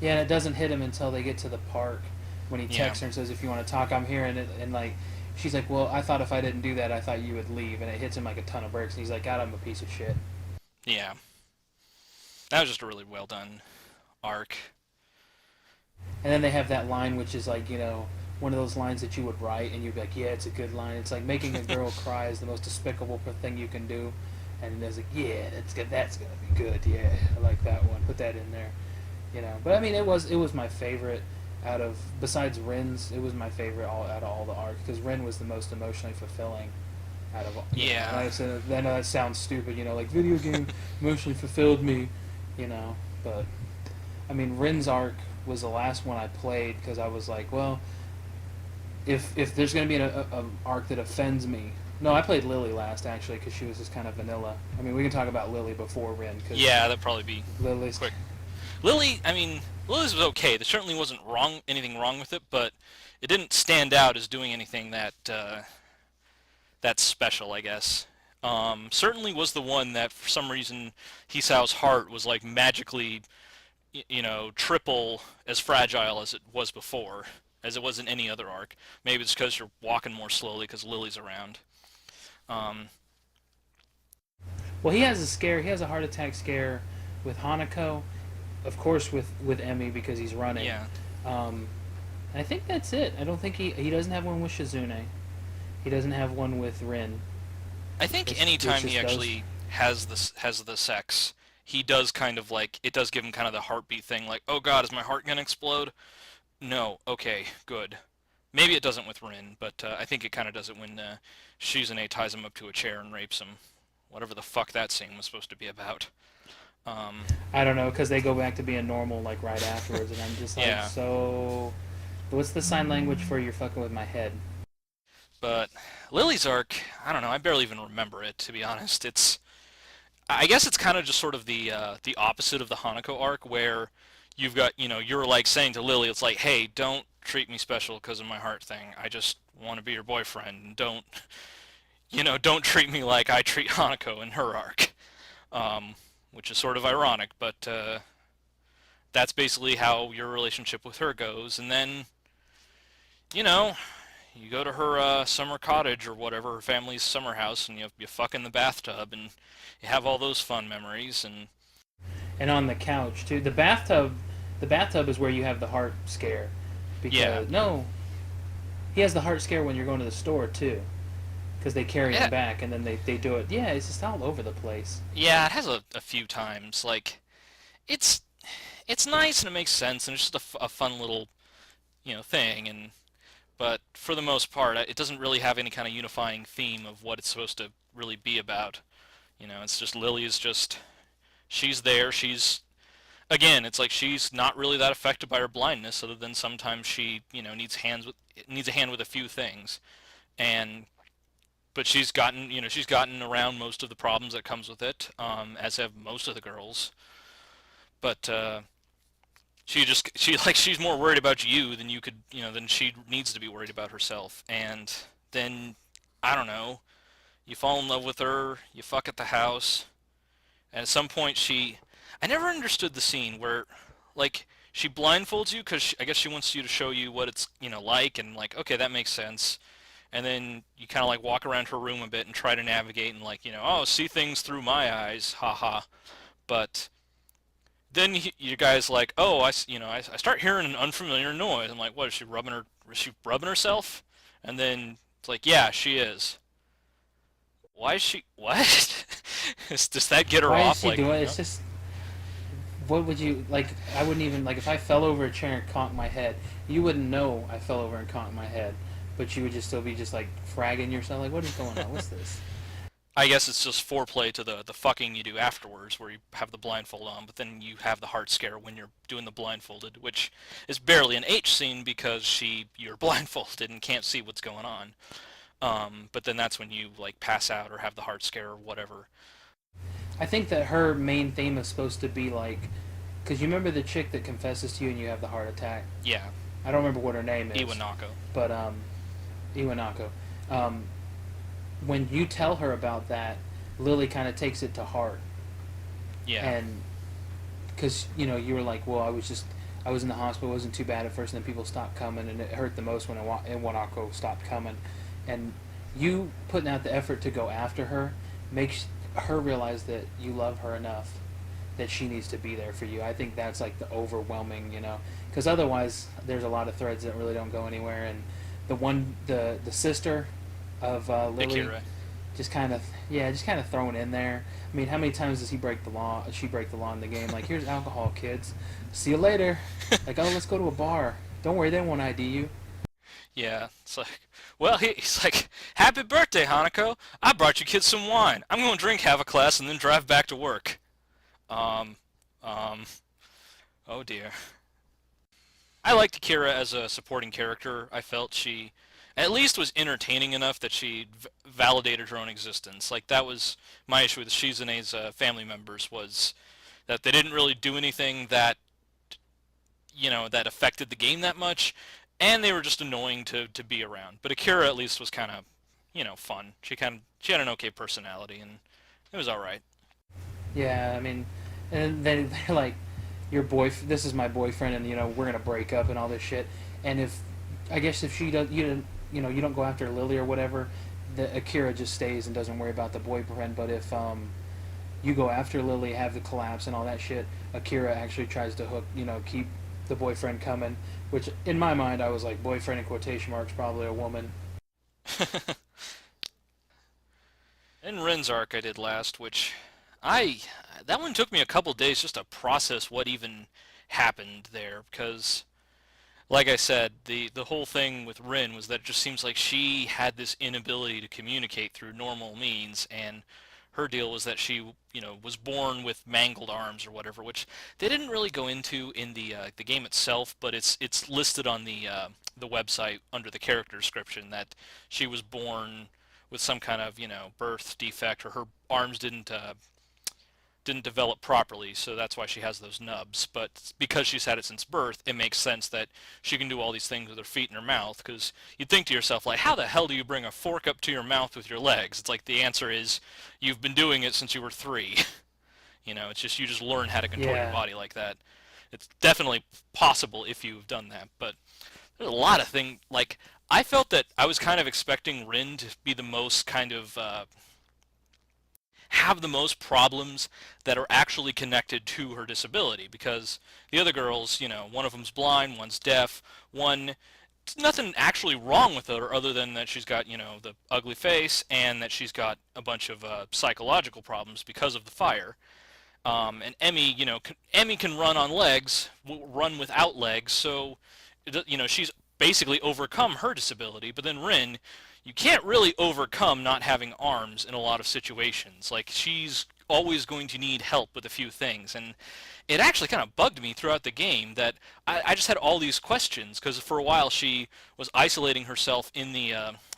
Yeah, and it doesn't hit him until they get to the park when he Yeah, texts her and says, "If you want to talk, I'm here." And like, she's like, "Well, I thought if I didn't do that, I thought you would leave." And it hits him like a ton of bricks. And he's like, "God, I'm a piece of shit." yeah. That was just a really well done arc. And then they have that line, which is like, one of those lines that you would write, and you'd be like, "Yeah, it's a good line." It's like making a girl cry is the most despicable thing you can do. And there's like, "Yeah, that's good. That's gonna be good. Yeah, I like that one. Put that in there." But it was my favorite out of besides Rin's. It was my favorite out of all the arcs because Rin was the most emotionally fulfilling out of all. And Yeah, I know that sounds stupid. Like video game emotionally fulfilled me. You know, but Rin's arc was the last one I played because I was like, well, if there's gonna be a arc that offends me. No, I played Lily last actually because she was just kind of vanilla. We can talk about Lily before Rin because yeah, that'd probably be Lily's quick. Lily, I mean, Lily's was okay. There certainly wasn't anything wrong with it, but it didn't stand out as doing anything that's special, I guess. Certainly was the one that for some reason Hisao's heart was like magically, triple as fragile as it was before, as it was in any other arc. Maybe it's because you're walking more slowly because Lily's around. Um, Well, he has a scare. He has a heart attack scare with Hanako, of course with Emmy because he's running. yeah, Um, I think that's it. I don't think he doesn't have one with Shizune. He doesn't have one with Rin. I think It's anytime he just those. actually has the sex, he does kind of like it does give him kind of the heartbeat thing, like, oh God, is my heart gonna explode? No, okay, good. Maybe it doesn't with Rin, but I think it kind of does it when Shizune ties him up to a chair and rapes him. Whatever the fuck that scene was supposed to be about. Um, I don't know because they go back to being normal like right afterwards, and I'm just like, yeah, so what's the sign language for you're fucking with my head? but Lily's arc, I don't know. I barely even remember it, to be honest. I guess it's kind of just sort of the opposite of the Hanako arc, where you've got, you're like saying to Lily, it's like, hey, don't treat me special because of my heart thing. I just want to be your boyfriend. Don't treat me like I treat Hanako in her arc. Um, which is sort of ironic, but that's basically how your relationship with her goes. And then, you know, you go to her summer cottage or whatever, her family's summer house, and you fuck in the bathtub, and you have all those fun memories. And And on the couch too. The bathtub is where you have the heart scare, yeah, because no, he has the heart scare when you're going to the store too, because they carry him yeah, back and then they do it. Yeah, it's just all over the place. yeah. It has a few times. Like it's it's nice and it makes sense, and it's just a fun little thing. And but for the most part, it doesn't really have any kind of unifying theme of what it's supposed to really be about. It's just Lily is just she's there. She's again, it's like she's not really that affected by her blindness, other than sometimes she needs a hand with a few things, and but she's gotten around most of the problems that comes with it, as have most of the girls. But she's more worried about you than than she needs to be worried about herself, and then I don't know, you fall in love with her, you fuck at the house, and at some point I never understood the scene where, like, she blindfolds you because I guess she wants you to show you what it's, like, and like, okay, that makes sense. And then you kind of like walk around her room a bit and try to navigate and like, oh, see things through my eyes, haha. But then you guys like, oh, I start hearing an unfamiliar noise. I'm like, what is she rubbing her? Is she rubbing herself? And then it's like, yeah, she is. Why is she? What? Does that get her Why is off? she Like, doing it? It's just what would you like? I wouldn't even like if I fell over a chair and conked my head. You wouldn't know I fell over and conked my head, but you would just still be just like fragging yourself. Like, what is going on? What's this? I guess it's just foreplay to the fucking you do afterwards, where you have the blindfold on, but then you have the heart scare when you're doing the blindfolded, which is barely an H scene because you're blindfolded and can't see what's going on. But then that's when you like pass out or have the heart scare or whatever. I think that her main theme is supposed to be like, because you remember the chick that confesses to you and you have the heart attack. Yeah, I don't remember what her name is, Iwanako. but Iwanako. Um, when you tell her about that, Lily kind of takes it to heart, Yeah, and because you were like, well, I was in the hospital, it wasn't too bad at first, and then people stopped coming, and it hurt the most when Iwanako stopped coming, and you putting out the effort to go after her makes her realize that you love her enough that she needs to be there for you. I think that's like the overwhelming, because otherwise there's a lot of threads that really don't go anywhere, and the sister of Lily Akira. just kind of just kind of thrown in there. I mean, how many times does he break the law? She break the law in the game? Like, here's alcohol, kids. See you later. Like, oh, let's go to a bar. Don't worry, they won't ID you. Yeah, it's like, well, he's like, happy birthday, Hanako. I brought you kids some wine. I'm going to drink, have a class, and then drive back to work. Um, um, oh dear. I liked Akira as a supporting character. I felt she at least was entertaining enough that she validated her own existence. Like that was my issue with Shizune's family members was that they didn't really do anything that that affected the game that much, and they were just annoying to be around. But Akira at least was kind of, fun. She had an okay personality, and it was all right. Yeah, I mean, and then they're like, your boy, this is my boyfriend, and we're gonna break up and all this shit. And if, I guess if she does, you don't go after Lily or whatever, the Akira just stays and doesn't worry about the boyfriend. But if you go after Lily, have the collapse and all that shit, Akira actually tries to keep the boyfriend coming. Which in my mind, I was like, boyfriend in quotation marks, probably a woman. In Ren's arc I did last, which I that one took me a couple days just to process what even happened there because like I said, the whole thing with Rin was that it just seems like she had this inability to communicate through normal means, and her deal was that she, was born with mangled arms or whatever, which they didn't really go into in the game itself, but it's listed on the website under the character description that she was born with some kind of birth defect, or her arms didn't develop properly, so that's why she has those nubs. But because she's had it since birth, it makes sense that she can do all these things with her feet and her mouth. Because you'd think to yourself, like, how the hell do you bring a fork up to your mouth with your legs? It's like the answer is you've been doing it since you were 3. It's just you just learn how to control your Yeah, body like that. It's definitely possible if you've done that, but there's a lot of things. Like I felt that I was kind of expecting Rin to be the most kind of have the most problems that are actually connected to her disability because the other girls, one of them's blind, one's deaf, one nothing actually wrong with her other than that she's got, the ugly face and that she's got a bunch of psychological problems because of the fire. And Emmy, Emmy can run on legs, run without legs, so she's basically overcome her disability. But then Rin, you can't really overcome not having arms in a lot of situations. Like she's always going to need help with a few things, and it actually kind of bugged me throughout the game that I just had all these questions because for a while she was isolating herself in the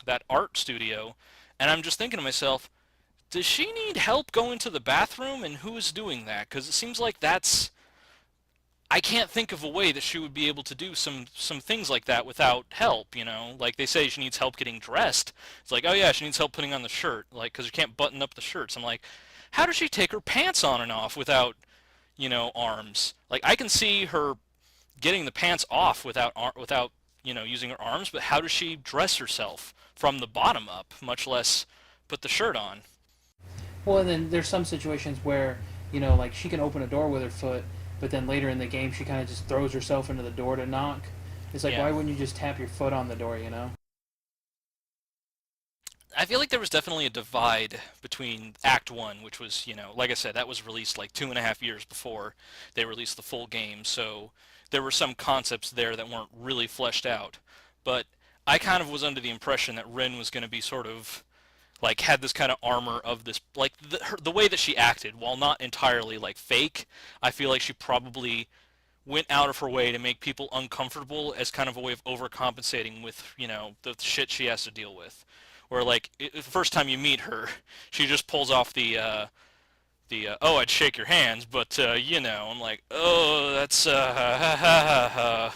that art studio, and I'm just thinking to myself, does she need help going to the bathroom, and who is doing that? Because it seems like I can't think of a way that she would be able to do some things like that without help, Like they say she needs help getting dressed. It's like, oh yeah, she needs help putting on the shirt, like because you can't button up the shirts. I'm like, how does she take her pants on and off without, arms? Like I can see her getting the pants off without using her arms, but how does she dress herself from the bottom up, much less put the shirt on? well, and then there's some situations where like she can open a door with her foot, but then later in the game she kind of just throws herself into the door to knock. It's like, Yeah. why wouldn't you just tap your foot on the door? I feel like there was definitely a divide between Act 1, which was, like I said, that was released like 2.5 years before they released the full game, so there were some concepts there that weren't really fleshed out. But I kind of was under the impression that Rin was going to be sort of like had this kind of armor of this like the way that she acted, while not entirely like fake. I feel like she probably went out of her way to make people uncomfortable as kind of a way of overcompensating with the shit she has to deal with. Where like the first time you meet her, she just pulls off the oh, I'd shake your hands, but I'm like, oh, that's ha ha ha ha.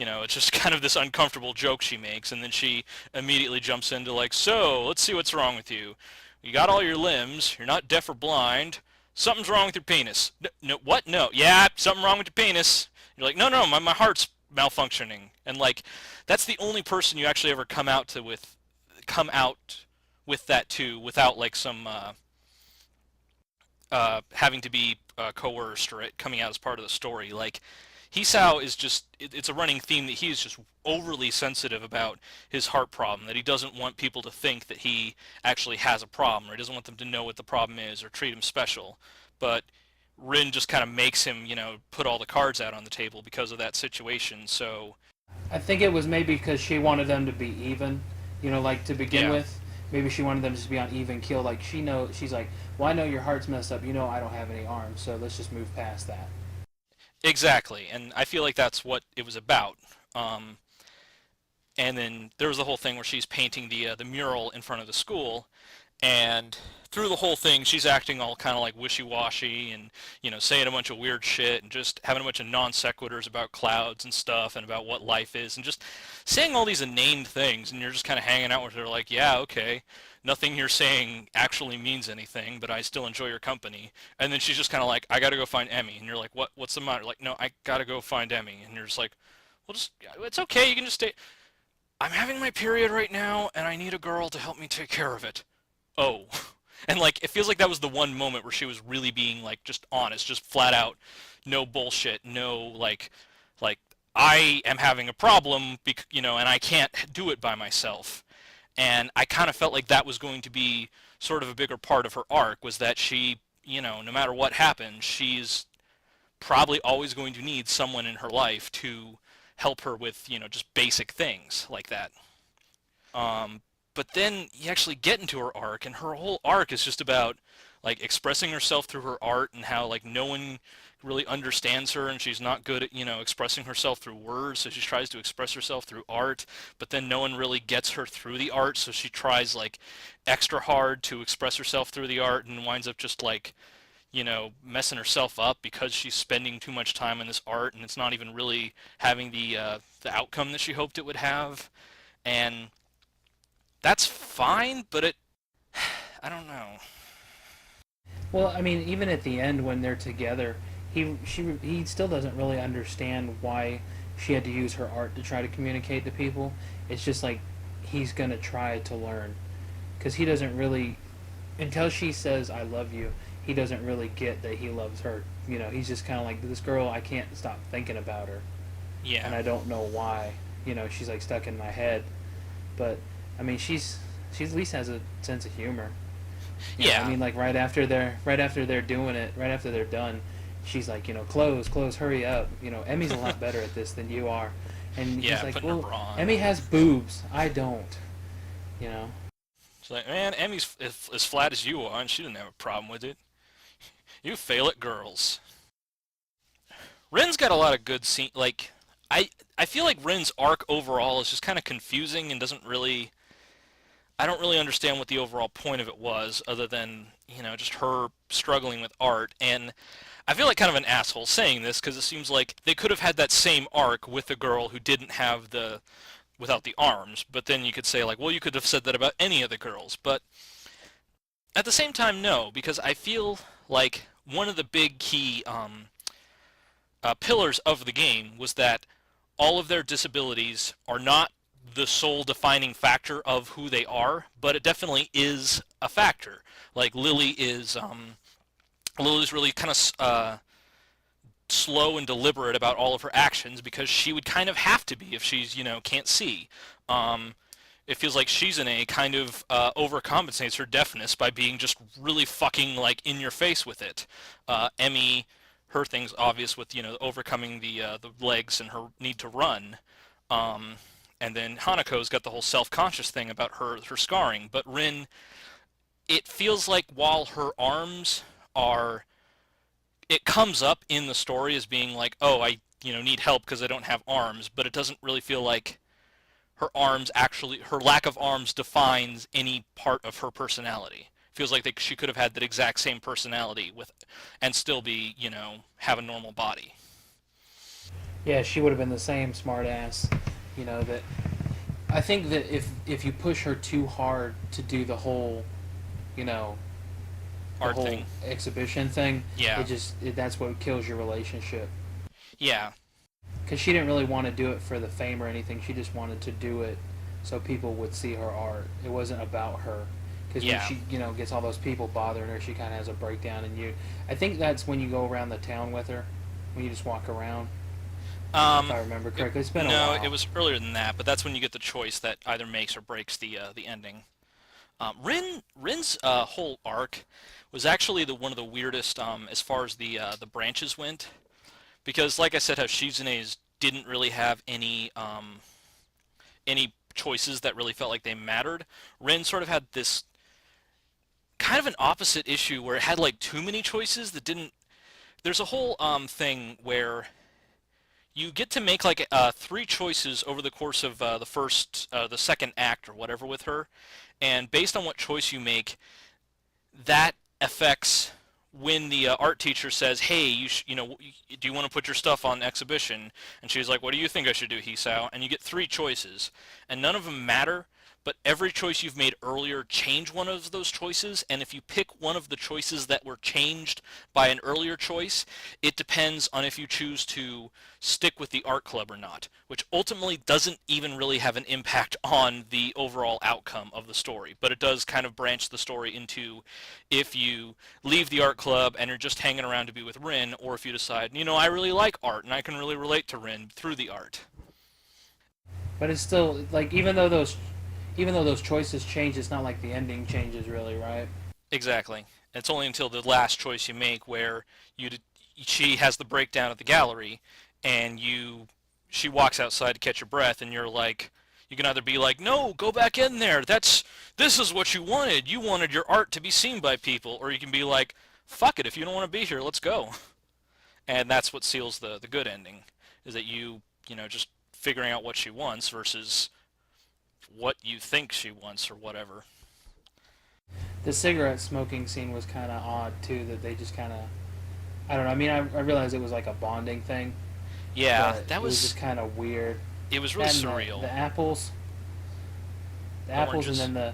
It's just kind of this uncomfortable joke she makes, and then she immediately jumps into like, so let's see what's wrong with you. You got all your limbs. You're not deaf or blind. Something's wrong with your penis. No, what? No. Yeah, something wrong with your penis. You're like, no, no, my heart's malfunctioning, and like, that's the only person you actually ever come out with that too, without like some having to be coerced or it coming out as part of the story. Like Hisao is just it's a running theme that he is just overly sensitive about his heart problem, that he doesn't want people to think that he actually has a problem, or he doesn't want them to know what the problem is or treat him special. But Rin just kind of makes him, put all the cards out on the table because of that situation. So, I think it was maybe because she wanted them to be even, like to begin yeah, with. Maybe she wanted them to just be on even keel. Like she's like, well, I know your heart's messed up. I don't have any arms, so let's just move past that. exactly. And I feel like that's what it was about. Um, and then there was the whole thing where she's painting the mural in front of the school, and through the whole thing, she's acting all kind of like wishy-washy and, saying a bunch of weird shit and just having a bunch of non sequiturs about clouds and stuff and about what life is and just saying all these inane things. And you're just kind of hanging out with her like, yeah, okay, nothing you're saying actually means anything, but I still enjoy your company. And then she's just kind of like, I gotta go find Emmy. And you're like, what's the matter? Like, no, I gotta go find Emmy. And you're just like, well, just, it's okay, you can just stay. I'm having my period right now, and I need a girl to help me take care of it. Oh. And like it feels like that was the one moment where she was really being like just honest, just flat out, no bullshit, no like I am having a problem, and I can't do it by myself. And I kind of felt like that was going to be sort of a bigger part of her arc was that she, no matter what happens, she's probably always going to need someone in her life to help her with, just basic things like that. But then you actually get into her arc, and her whole arc is just about like expressing herself through her art and how like no one really understands her and she's not good at expressing herself through words, so she tries to express herself through art, but then no one really gets her through the art, so she tries like extra hard to express herself through the art and winds up just like messing herself up because she's spending too much time on this art and it's not even really having the outcome that she hoped it would have. And that's fine, but I don't know. Well, I mean, even at the end when they're together, he still doesn't really understand why she had to use her art to try to communicate to people. It's just like he's gonna try to learn because he doesn't really until she says "I love you." He doesn't really get that he loves her. He's just kind of like this girl. I can't stop thinking about her, and Yeah. I don't know why. She's like stuck in my head. But I mean, she at least has a sense of humor. I Yeah. mean, like right after they're doing it, right after they're done, she's like, close, close, hurry up. Emmy's a lot better at this than you are, and he's Yeah, like, putting her well, bra on. Emmy has boobs, I don't. You know. She's like, man, Emmy's as flat as you are, and she didn't have a problem with it. You fail at girls. Ren's got a lot of good scene. Like, I feel like Ren's arc overall is just kind of confusing and doesn't really. I don't really understand what the overall point of it was, other than just her struggling with art. And I feel like kind of an asshole saying this because it seems like they could have had that same arc with a girl who didn't have the without the arms. But then you could say like, well, you could have said that about any of the girls. But at the same time, no, because I feel like one of the big key pillars of the game was that all of their disabilities are not the sole defining factor of who they are, but it definitely is a factor. Like Lily's really kind of slow and deliberate about all of her actions because she would kind of have to be if she's can't see. Um, it feels like she's in a kind of overcompensates her deafness by being just really fucking like in your face with it. Emmy, her thing's obvious with overcoming the legs and her need to run. Um, and then Hanako's got the whole self-conscious thing about her scarring. But Rin, it feels like while her arms are, it comes up in the story as being like, oh, I need help because I don't have arms, but it doesn't really feel like her lack of arms defines any part of her personality. Feels like she could have had that exact same personality with, and still be, have a normal body. Yeah, she would have been the same smartass. That I think that if you push her too hard to do you know, the Art whole thing. exhibition thing, Yeah. that's what kills your relationship. Yeah. Because she didn't really want to do it for the fame or anything. She just wanted to do it so people would see her art. It wasn't about her. Because when Yeah. she, gets all those people bothering her, she kind of has a breakdown. And I think that's when you go around the town with her, when you just walk around. If Um, I remember correctly, it's been a no, it while. was earlier than that, but that's when you get the choice that either makes or breaks the ending. Rin's whole arc was actually the one of the weirdest as far as the branches went, because like I said, how Shizune's didn't really have any choices that really felt like they mattered. Rin sort of had this kind of an opposite issue where it had like too many choices that didn't. There's a whole thing where you get to make like three choices over the course of the second act or whatever with her, and based on what choice you make, that affects when the art teacher says, "Hey, do you want to put your stuff on exhibition?" And she's like, "What do you think I should do, Hisao?" And you get three choices, and none of them matter. But every choice you've made earlier change one of those choices, and if you pick one of the choices that were changed by an earlier choice, it depends on if you choose to stick with the art club or not, which ultimately doesn't even really have an impact on the overall outcome of the story. But it does kind of branch the story into if you leave the art club and you're just hanging around to be with Rin, or if you decide, I really like art and I can really relate to Rin through the art. But it's still like even though those choices change, it's not like the ending changes really, right? Exactly. It's only until the last choice you make where you she has the breakdown at the gallery, and she walks outside to catch your breath, and you're like, you can either be like, no, go back in there. This is what you wanted. You wanted your art to be seen by people, or you can be like, fuck it. If you don't want to be here, let's go. And that's what seals the good ending, is that just figuring out what she wants versus what you think she wants or whatever. The cigarette smoking scene was kind of odd too. That they just kind of I don't know. I mean, I realized it was like a bonding thing, Yeah, but that it was was just kind of weird. it was really That and surreal. the apples, and Oranges. then the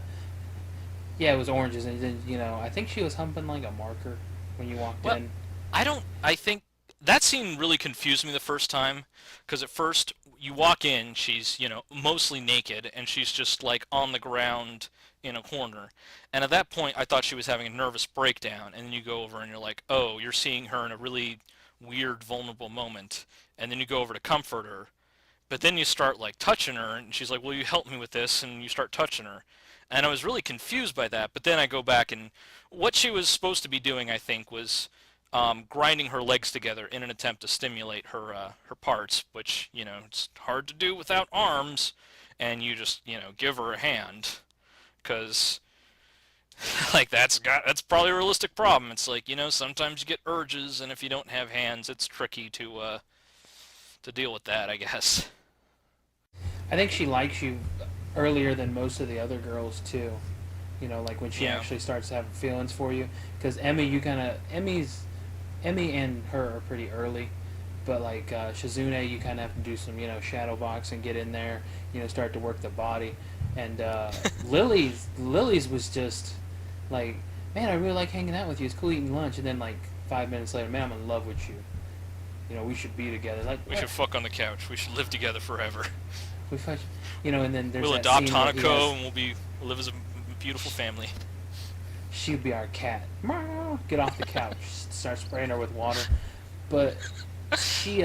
yeah, it was oranges, and then I think she was humping like a marker when you walked Well, in. I think that scene really confused me the first time, because at first you walk in, she's, mostly naked, and she's just like on the ground in a corner. And at that point, I thought she was having a nervous breakdown, and then you go over and you're like, oh, you're seeing her in a really weird, vulnerable moment. And then you go over to comfort her, but then you start like touching her, and she's like, "Will you help me with this?" And you start touching her, and I was really confused by that. But then I go back, and what she was supposed to be doing, I think, was grinding her legs together in an attempt to stimulate her parts, which it's hard to do without arms, and you just give her a hand, because like that's probably a realistic problem. It's like sometimes you get urges, and if you don't have hands, it's tricky to deal with that, I guess. I think she likes you earlier than most of the other girls too. Like when she Yeah. actually starts to have feelings for you. Because Emmy and her are pretty early, but like Shizune, you kind of have to do some shadow boxing, get in there, start to work the body. And Lily's was just like, man, I really like hanging out with you. It's cool eating lunch, and then like 5 minutes later, man, I'm in love with you. We should be together. Like We what? should fuck on the couch. We should live together forever. We fuck, and then there's We'll that adopt scene where he has Hanako and we'll live as a beautiful family. she'd be our cat. Get off the couch. Start spraying her with water. But she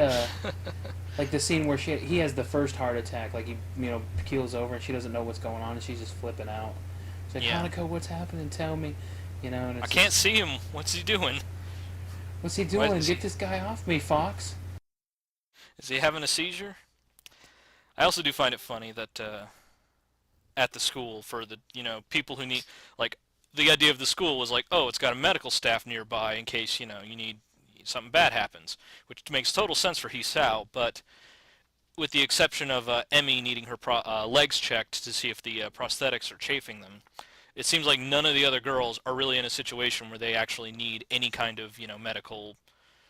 like the scene where he has the first heart attack, like he keels over and she doesn't know what's going on and she's just flipping out. She's like, Yeah. Hanako, what's happening? Tell me. And I it's can't just, see him. What's he doing? what's he Why doing? is he Get this guy off me, Fox. is he having a seizure? I also do find it funny that at the school for the people who need like the idea of the school was like, oh, it's got a medical staff nearby in case you need something bad happens, which makes total sense for Hisao, but with the exception of Emmy needing her legs checked to see if the prosthetics are chafing them, it seems like none of the other girls are really in a situation where they actually need any kind of medical.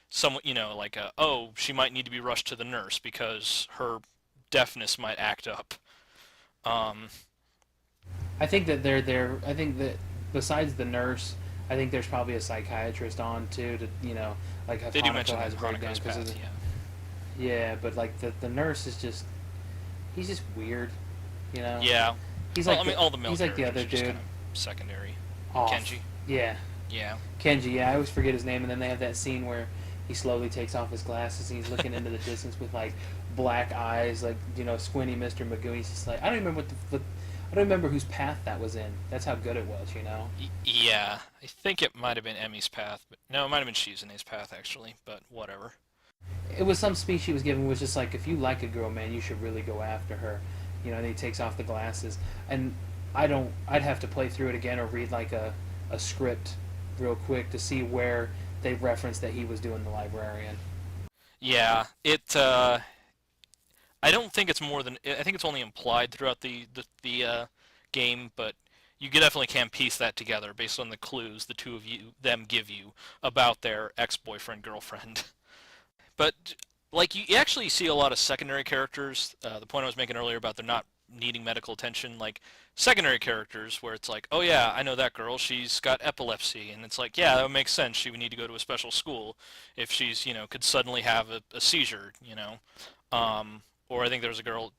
Some like oh, she might need to be rushed to the nurse because her deafness might act up. Um, I think that they're there. I think that besides the nurse, I think there's probably a psychiatrist on too to like if they do Hanako mention that has in a breakdown Hanako's because of path, yeah. yeah, but like the nurse is just he's just weird, you know. Yeah. He's Well, like I mean, all the male he's like the characters other are just dude kind of secondary. off. Kenji. Yeah, Yeah. Kenji. Yeah, I always forget his name, and then they have that scene where he slowly takes off his glasses and he's looking into the distance with like black eyes, like squinty Mr. Magoo. He's just like I don't remember I don't remember whose path that was in. That's how good it was. Yeah. I think it might have been Emmy's path, but no, it might have been Shizune's path actually. But whatever. It was some speech he was giving was just like if you like a girl, man, you should really go after her. And he takes off the glasses, and I'd have to play through it again or read like a script real quick to see where they referenced that he was doing the librarian. Yeah. It. I don't think it's more than. I think it's only implied throughout the game, but definitely can piece that together based on the clues the two of them give you about their ex-boyfriend girlfriend. But like you actually see a lot of secondary characters. The point I was making earlier about they're not needing medical attention, like secondary characters where it's like, oh yeah, I know that girl. She's got epilepsy, and it's like, yeah, that would make sense. She would need to go to a special school if she's could suddenly have a seizure. Or I think there was a girl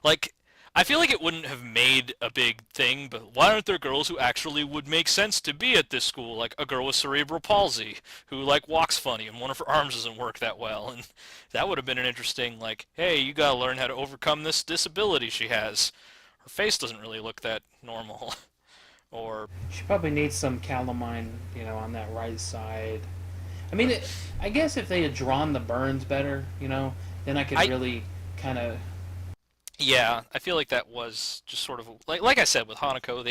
like I feel like it wouldn't have made a big thing, but why aren't there girls who actually would make sense to be at this school? Like a girl with cerebral palsy who like walks funny and one of her arms doesn't work that well, and that would have been an interesting like, hey, you gotta learn how to overcome this disability she has. Her face doesn't really look that normal, or She probably needs some calamine, on that right side. I mean, I guess if they had drawn the burns better, then I could I really kind of. yeah, I feel like that was just sort of like I said with Hanako,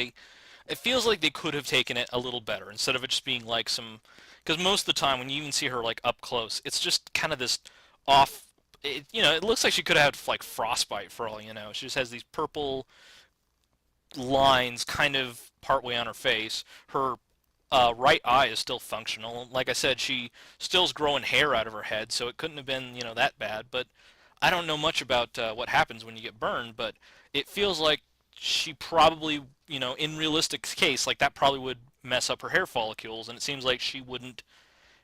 it feels like they could have taken it a little better instead of it just being like some because most of the time when you even see her like up close it's just kind of this off it looks like she could have had like frostbite for all you know. She just has these purple lines kind of partway on her face. Her right eye is still functional. Like I said, she still's growing hair out of her head, so it couldn't have been that bad. But I don't know much about what happens when you get burned, but it feels like she probably in realistic case like that probably would mess up her hair follicles, and it seems like she wouldn't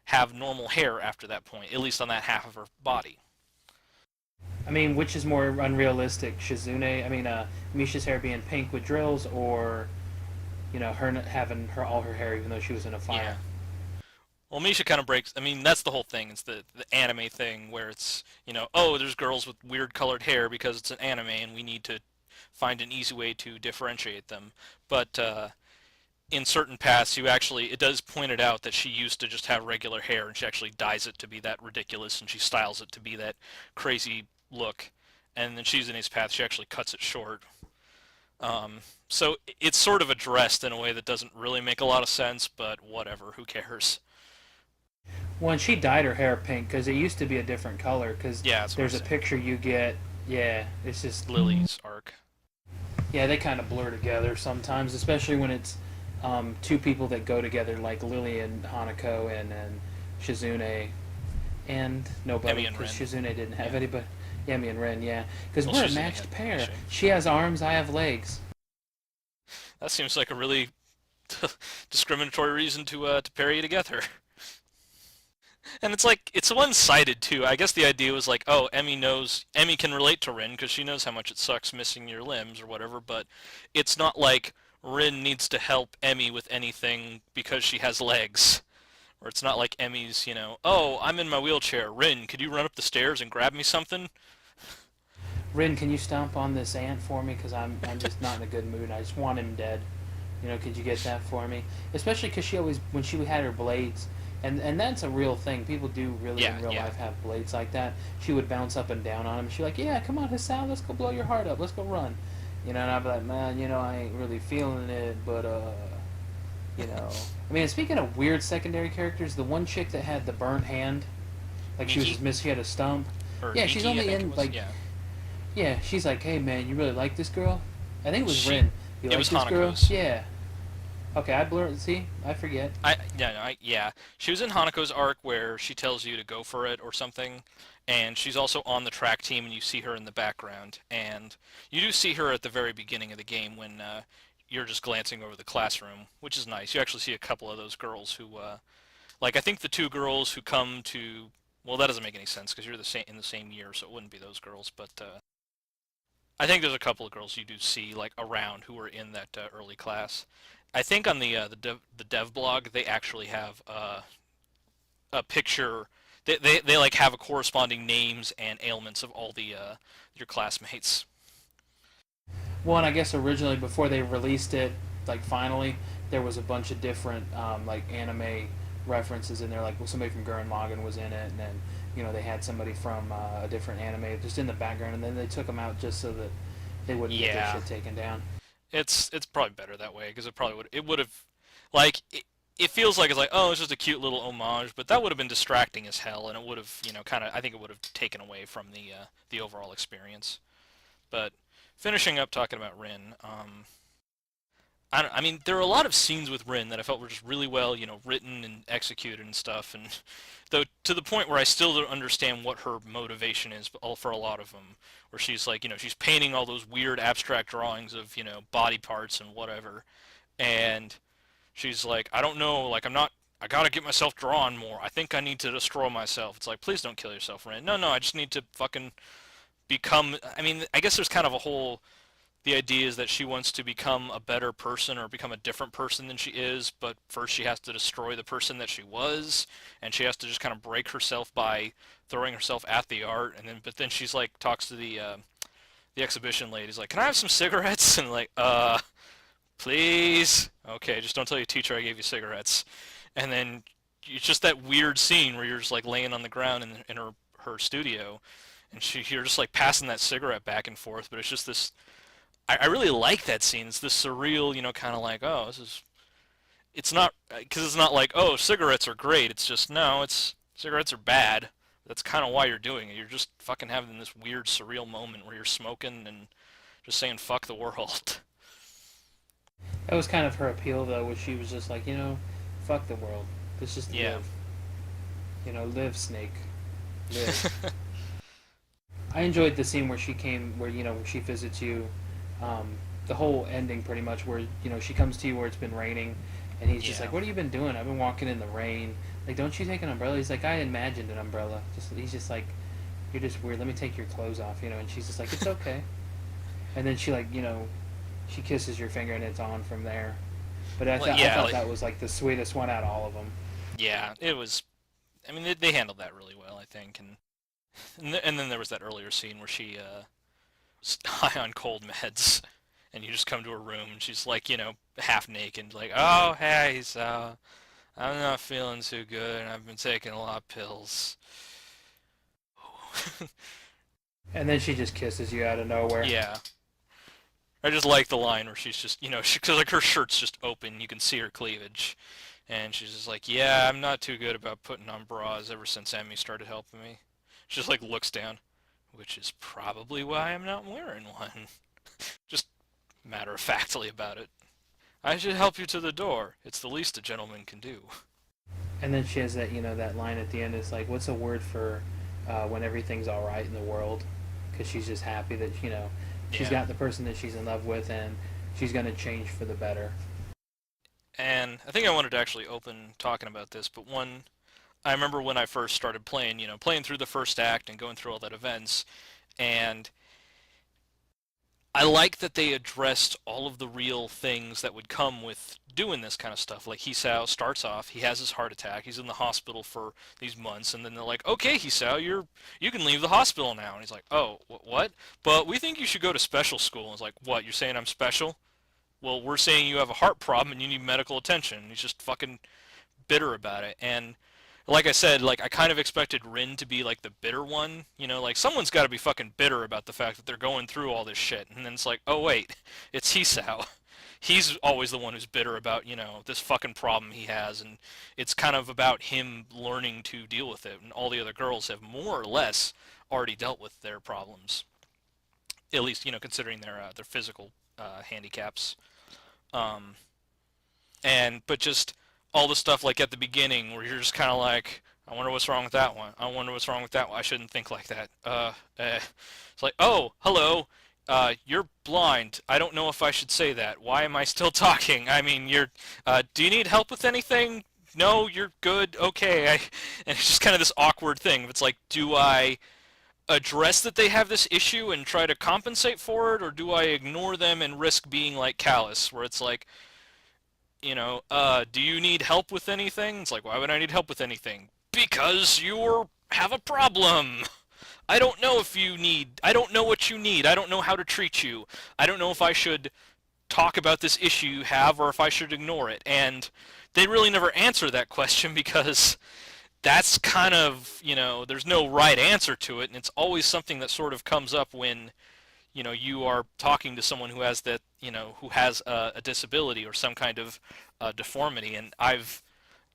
have normal hair after that point, at least on that half of her body. I mean, which is more unrealistic, Shizune? I mean, Misha's hair being pink with drills, or her having her all her hair even though she was in a Yeah. fire. Well, Misha kind of breaks. I mean, that's the whole thing. It's the anime thing where it's oh, there's girls with weird colored hair because it's an anime, and we need to find an easy way to differentiate them. But in certain paths, it does point it out that she used to just have regular hair, and she actually dyes it to be that ridiculous, and she styles it to be that crazy look. And then she's in his path, she actually cuts it short. So it's sort of addressed in a way that doesn't really make a lot of sense, but whatever, who cares? Well, and she dyed her hair pink because it used to be a different color. Because Yeah, that's what I'm there's a saying. picture you get. Yeah, it's just Lily's arc. yeah, they kind of blur together sometimes, especially when it's two people that go together, like Lily and Hanako and Shizune and Emmy nobody, and because Rin. Shizune didn't have Yeah. anybody. Yemi and Ren, yeah, because Well, we're a Shizune matched had pair. Misha. She has arms, I have legs. That seems like a really discriminatory reason to pair you together. And it's like it's one-sided too. I guess the idea was like, oh, Emmy can relate to Rin because she knows how much it sucks missing your limbs or whatever. But it's not like Rin needs to help Emmy with anything because she has legs. Or it's not like Emmy's, oh, I'm in my wheelchair. Rin, could you run up the stairs and grab me something? Rin, can you stomp on this ant for me? Because I'm just not in a good mood. I just want him dead. Could you get that for me? Especially because she always, when she had her blades, and that's a real thing. People do really Yeah, in real yeah. life have blades like that. She would bounce up and down on him. She's like, yeah, come on, Hassan, let's go blow your heart up. Let's go run. And I'd be like, man, I ain't really feeling it, but I mean, speaking of weird secondary characters, the one chick that had the burnt hand, like she was Miki just missing, she had a stump. or Yeah, she's Niki, I only think it in was. like, Yeah, yeah, she's like, hey man, you really like this girl? I think it was she. Rin. You It like was this girl? Hanako's. Yeah. Okay, I blur. See, I forget. Yeah. She was in Hanako's arc where she tells you to go for it or something, and she's also on the track team, and you see her in the background, and you do see her at the very beginning of the game when you're just glancing over the classroom, which is nice. You actually see a couple of those girls who, like I think the two girls who come to, well, that doesn't make any sense because you're the same in the same year, so it wouldn't be those girls, but I think there's a couple of girls you do see like around who are in that early class. I think on the dev blog they actually have a picture. They like have a corresponding names and ailments of all the your classmates. Well, and I guess originally before they released it, like finally, there was a bunch of different like anime references in there. Like well, somebody from Gurren Lagann was in it, and then they had somebody from a different anime just in the background, and then they took them out just so that they wouldn't get their Yeah, shit taken down. it's probably better that way because it would have like it feels like it's like oh it's just a cute little homage, but that would have been distracting as hell, and it would have kind of I think it would have taken away from the overall experience. But finishing up talking about Rin, I mean, there are a lot of scenes with Rin that I felt were just really well, written and executed and stuff, and though to the point where I still don't understand what her motivation is, all for a lot of them, where she's like, she's painting all those weird abstract drawings of, body parts and whatever, and she's like, I don't know, like I gotta get myself drawn more. I think I need to destroy myself. It's like, please don't kill yourself, Rin. No, no, I just need to fucking become. I mean, I guess there's kind of a whole the idea is that she wants to become a better person or become a different person than she is, but first she has to destroy the person that she was, and she has to just kind of break herself by throwing herself at the art, and then but then she's like talks to the exhibition lady. He's like, "Can I have some cigarettes?" And like, please. Okay, just don't tell your teacher I gave you cigarettes. And then it's just that weird scene where you're just like laying on the ground in her studio, and you're just like passing that cigarette back and forth, but it's just this I really like that scene. It's this surreal, kind of like, oh, this is. It's not because it's not like, oh, cigarettes are great. It's just no, it's cigarettes are bad. That's kind of why you're doing it. You're just fucking having this weird surreal moment where you're smoking and just saying fuck the world. That was kind of her appeal, though, where she was just like, fuck the world. Let's just Yeah. live. Live, Snake. Live. I enjoyed the scene where she came, where where she visits you. The whole ending, pretty much, where she comes to you where it's been raining, and he's just Yeah. like, "What have you been doing? I've been walking in the rain. Like, don't you take an umbrella?" He's like, "I imagined an umbrella." He's just like, "You're just weird. Let me take your clothes off," And she's just like, "It's okay." And then she like, she kisses your finger, and it's on from there. But Well, I yeah, thought like, that was like the sweetest one out of all of them. yeah. It was. I mean, they handled that really well, I think, and then there was that earlier scene where she was high on cold meds, and you just come to her room and she's like, half naked, like, oh hey, so I'm not feeling too good and I've been taking a lot of pills. And then she just kisses you out of nowhere. Yeah. I just like the line where she's just, because like her shirt's just open, you can see her cleavage, and she's just like, yeah, I'm not too good about putting on bras ever since Emmy started helping me. She just like looks down, which is probably why I'm not wearing one. Just matter of factly about it. I should help you to the door. It's the least a gentleman can do. And then she has that that line at the end. It's like, what's a word for when everything's all right in the world? Because she's just happy that she's Yeah. got the person that she's in love with, and she's gonna change for the better. And I think I wanted to actually open talking about this, but I remember when I first started playing, playing through the first act and going through all that events, and I like that they addressed all of the real things that would come with doing this kind of stuff. Like Hisao starts off, he has his heart attack, he's in the hospital for these months, and then they're like, "Okay, Hisao, you can leave the hospital now." And he's like, "Oh, what? But we think you should go to special school." And it's like, "What? You're saying I'm special? Well, we're saying you have a heart problem and you need medical attention." And he's just fucking bitter about it. And like I said, like I kind of expected Rin to be like the bitter one, like someone's got to be fucking bitter about the fact that they're going through all this shit. And then it's like, oh wait, it's Hisao. He's always the one who's bitter about, this fucking problem he has, and it's kind of about him learning to deal with it. And all the other girls have more or less already dealt with their problems, at least, considering their physical handicaps. Um, and but just all the stuff like at the beginning where you're just kind of like, I wonder what's wrong with that one. I wonder what's wrong with that one. I shouldn't think like that. It's like, oh, hello, you're blind. I don't know if I should say that. Why am I still talking? I mean, do you need help with anything? No, you're good. Okay. And it's just kind of this awkward thing. It's like, do I address that they have this issue and try to compensate for it, or do I ignore them and risk being like callous, where it's like, do you need help with anything? It's like, why would I need help with anything? Because you have a problem. I don't know what you need. I don't know how to treat you. I don't know if I should talk about this issue you have or if I should ignore it. And they really never answer that question because that's kind of, there's no right answer to it. And it's always something that sort of comes up when you are talking to someone who has that, who has a disability or some kind of deformity. And I've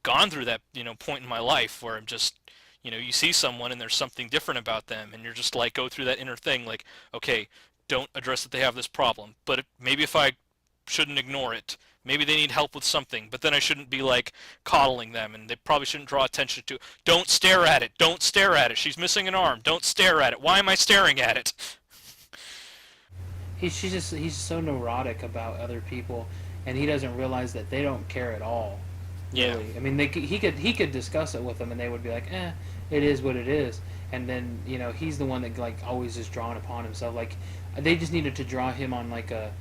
gone through that, point in my life where I'm just, you see someone and there's something different about them, and you're just like, go through that inner thing, like, okay, don't address that they have this problem, but maybe if I shouldn't ignore it, Maybe they need help with something, but then I shouldn't be like coddling them, and they probably shouldn't draw attention to. Don't stare at it. Don't stare at it. She's missing an arm. Don't stare at it. Why am I staring at it? He's so neurotic about other people, and he doesn't realize that they don't care at all. Yeah. Really, I mean, he could discuss it with them, and they would be like, it is what it is. And then he's the one that like always is drawn upon himself. Like they just needed to draw him on like a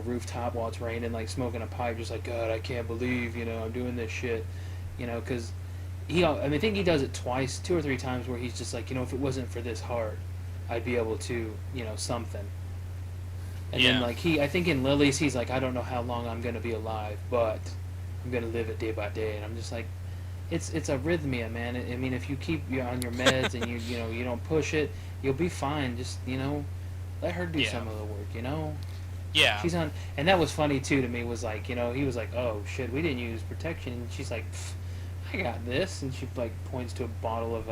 rooftop while it's raining, like smoking a pipe, just like God, I can't believe I'm doing this shit, because I mean, I think he does it twice, 2 or 3 times, where he's just like, if it wasn't for this heart, I'd be able to, something. And then Yeah. like I think in Lily's, he's like, I don't know how long I'm gonna be alive, but I'm gonna live it day by day. And I'm just like, it's arrhythmia, man. I mean, if you keep you on your meds and you don't push it, you'll be fine. Just let her do Yeah. some of the work. Yeah. She's on, and that was funny too to me. Was like, he was like, oh shit, we didn't use protection. And she's like, I got this, and she like points to a bottle of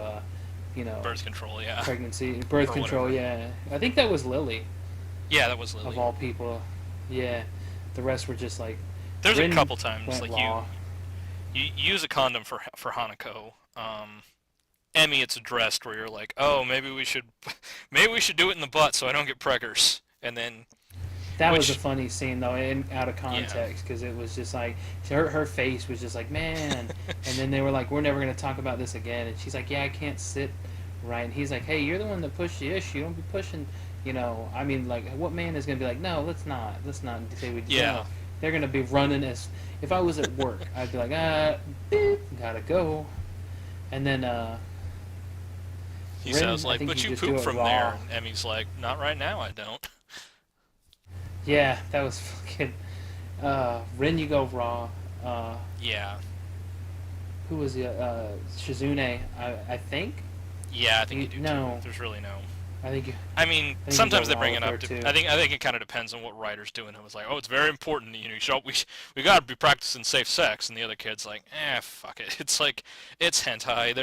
you know, Birth control. Yeah. pregnancy birth Or control. whatever. Yeah, I think that was Lily Yeah, that was of Lily. all people. Yeah, the rest were just like There's a Rin couple times went like raw. you use a condom for Hanako. Emmy, it's addressed where you're like, oh, maybe we should do it in the butt so I don't get preggers. And then, That was a which, funny scene though, out of yeah, context, because it was just like her face was just like man, and then they were like, we're never gonna talk about this again, and she's like, yeah, I can't sit right, and he's like, hey, you're the one that pushed the issue, don't be pushing, I mean, like, what man is gonna be like, no, let's not say we yeah. they're gonna be running as if I was at work, I'd be like, beep, gotta go, and then He Rin, sounds I like, think but you you just do poop it from there. raw. And Emmy's like, not right now, I don't. Yeah, that was fucking. Rin, you go raw. Uh, Yeah. who was the Shizune? I think. Yeah, I think you do too. No, There's really no. I think you. I mean, I think you go sometimes they raw bring with it her up. too. I think it kind of depends on what writer's doing. It was like, oh, it's very important. We got to be practicing safe sex, and the other kid's like, fuck it. It's like it's hentai.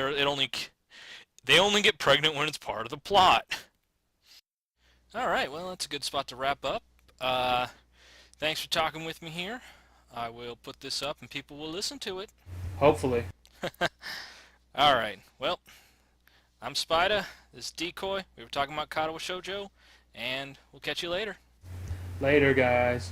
They only get pregnant when it's part of the plot. All right, well, that's a good spot to wrap up. Uh, Thanks for talking with me here. I will put this up, and people will listen to it. Hopefully. All right. Well, I'm Spyda. This is Decoy. We were talking about Katawa Shoujo, and we'll catch you later. Later, guys.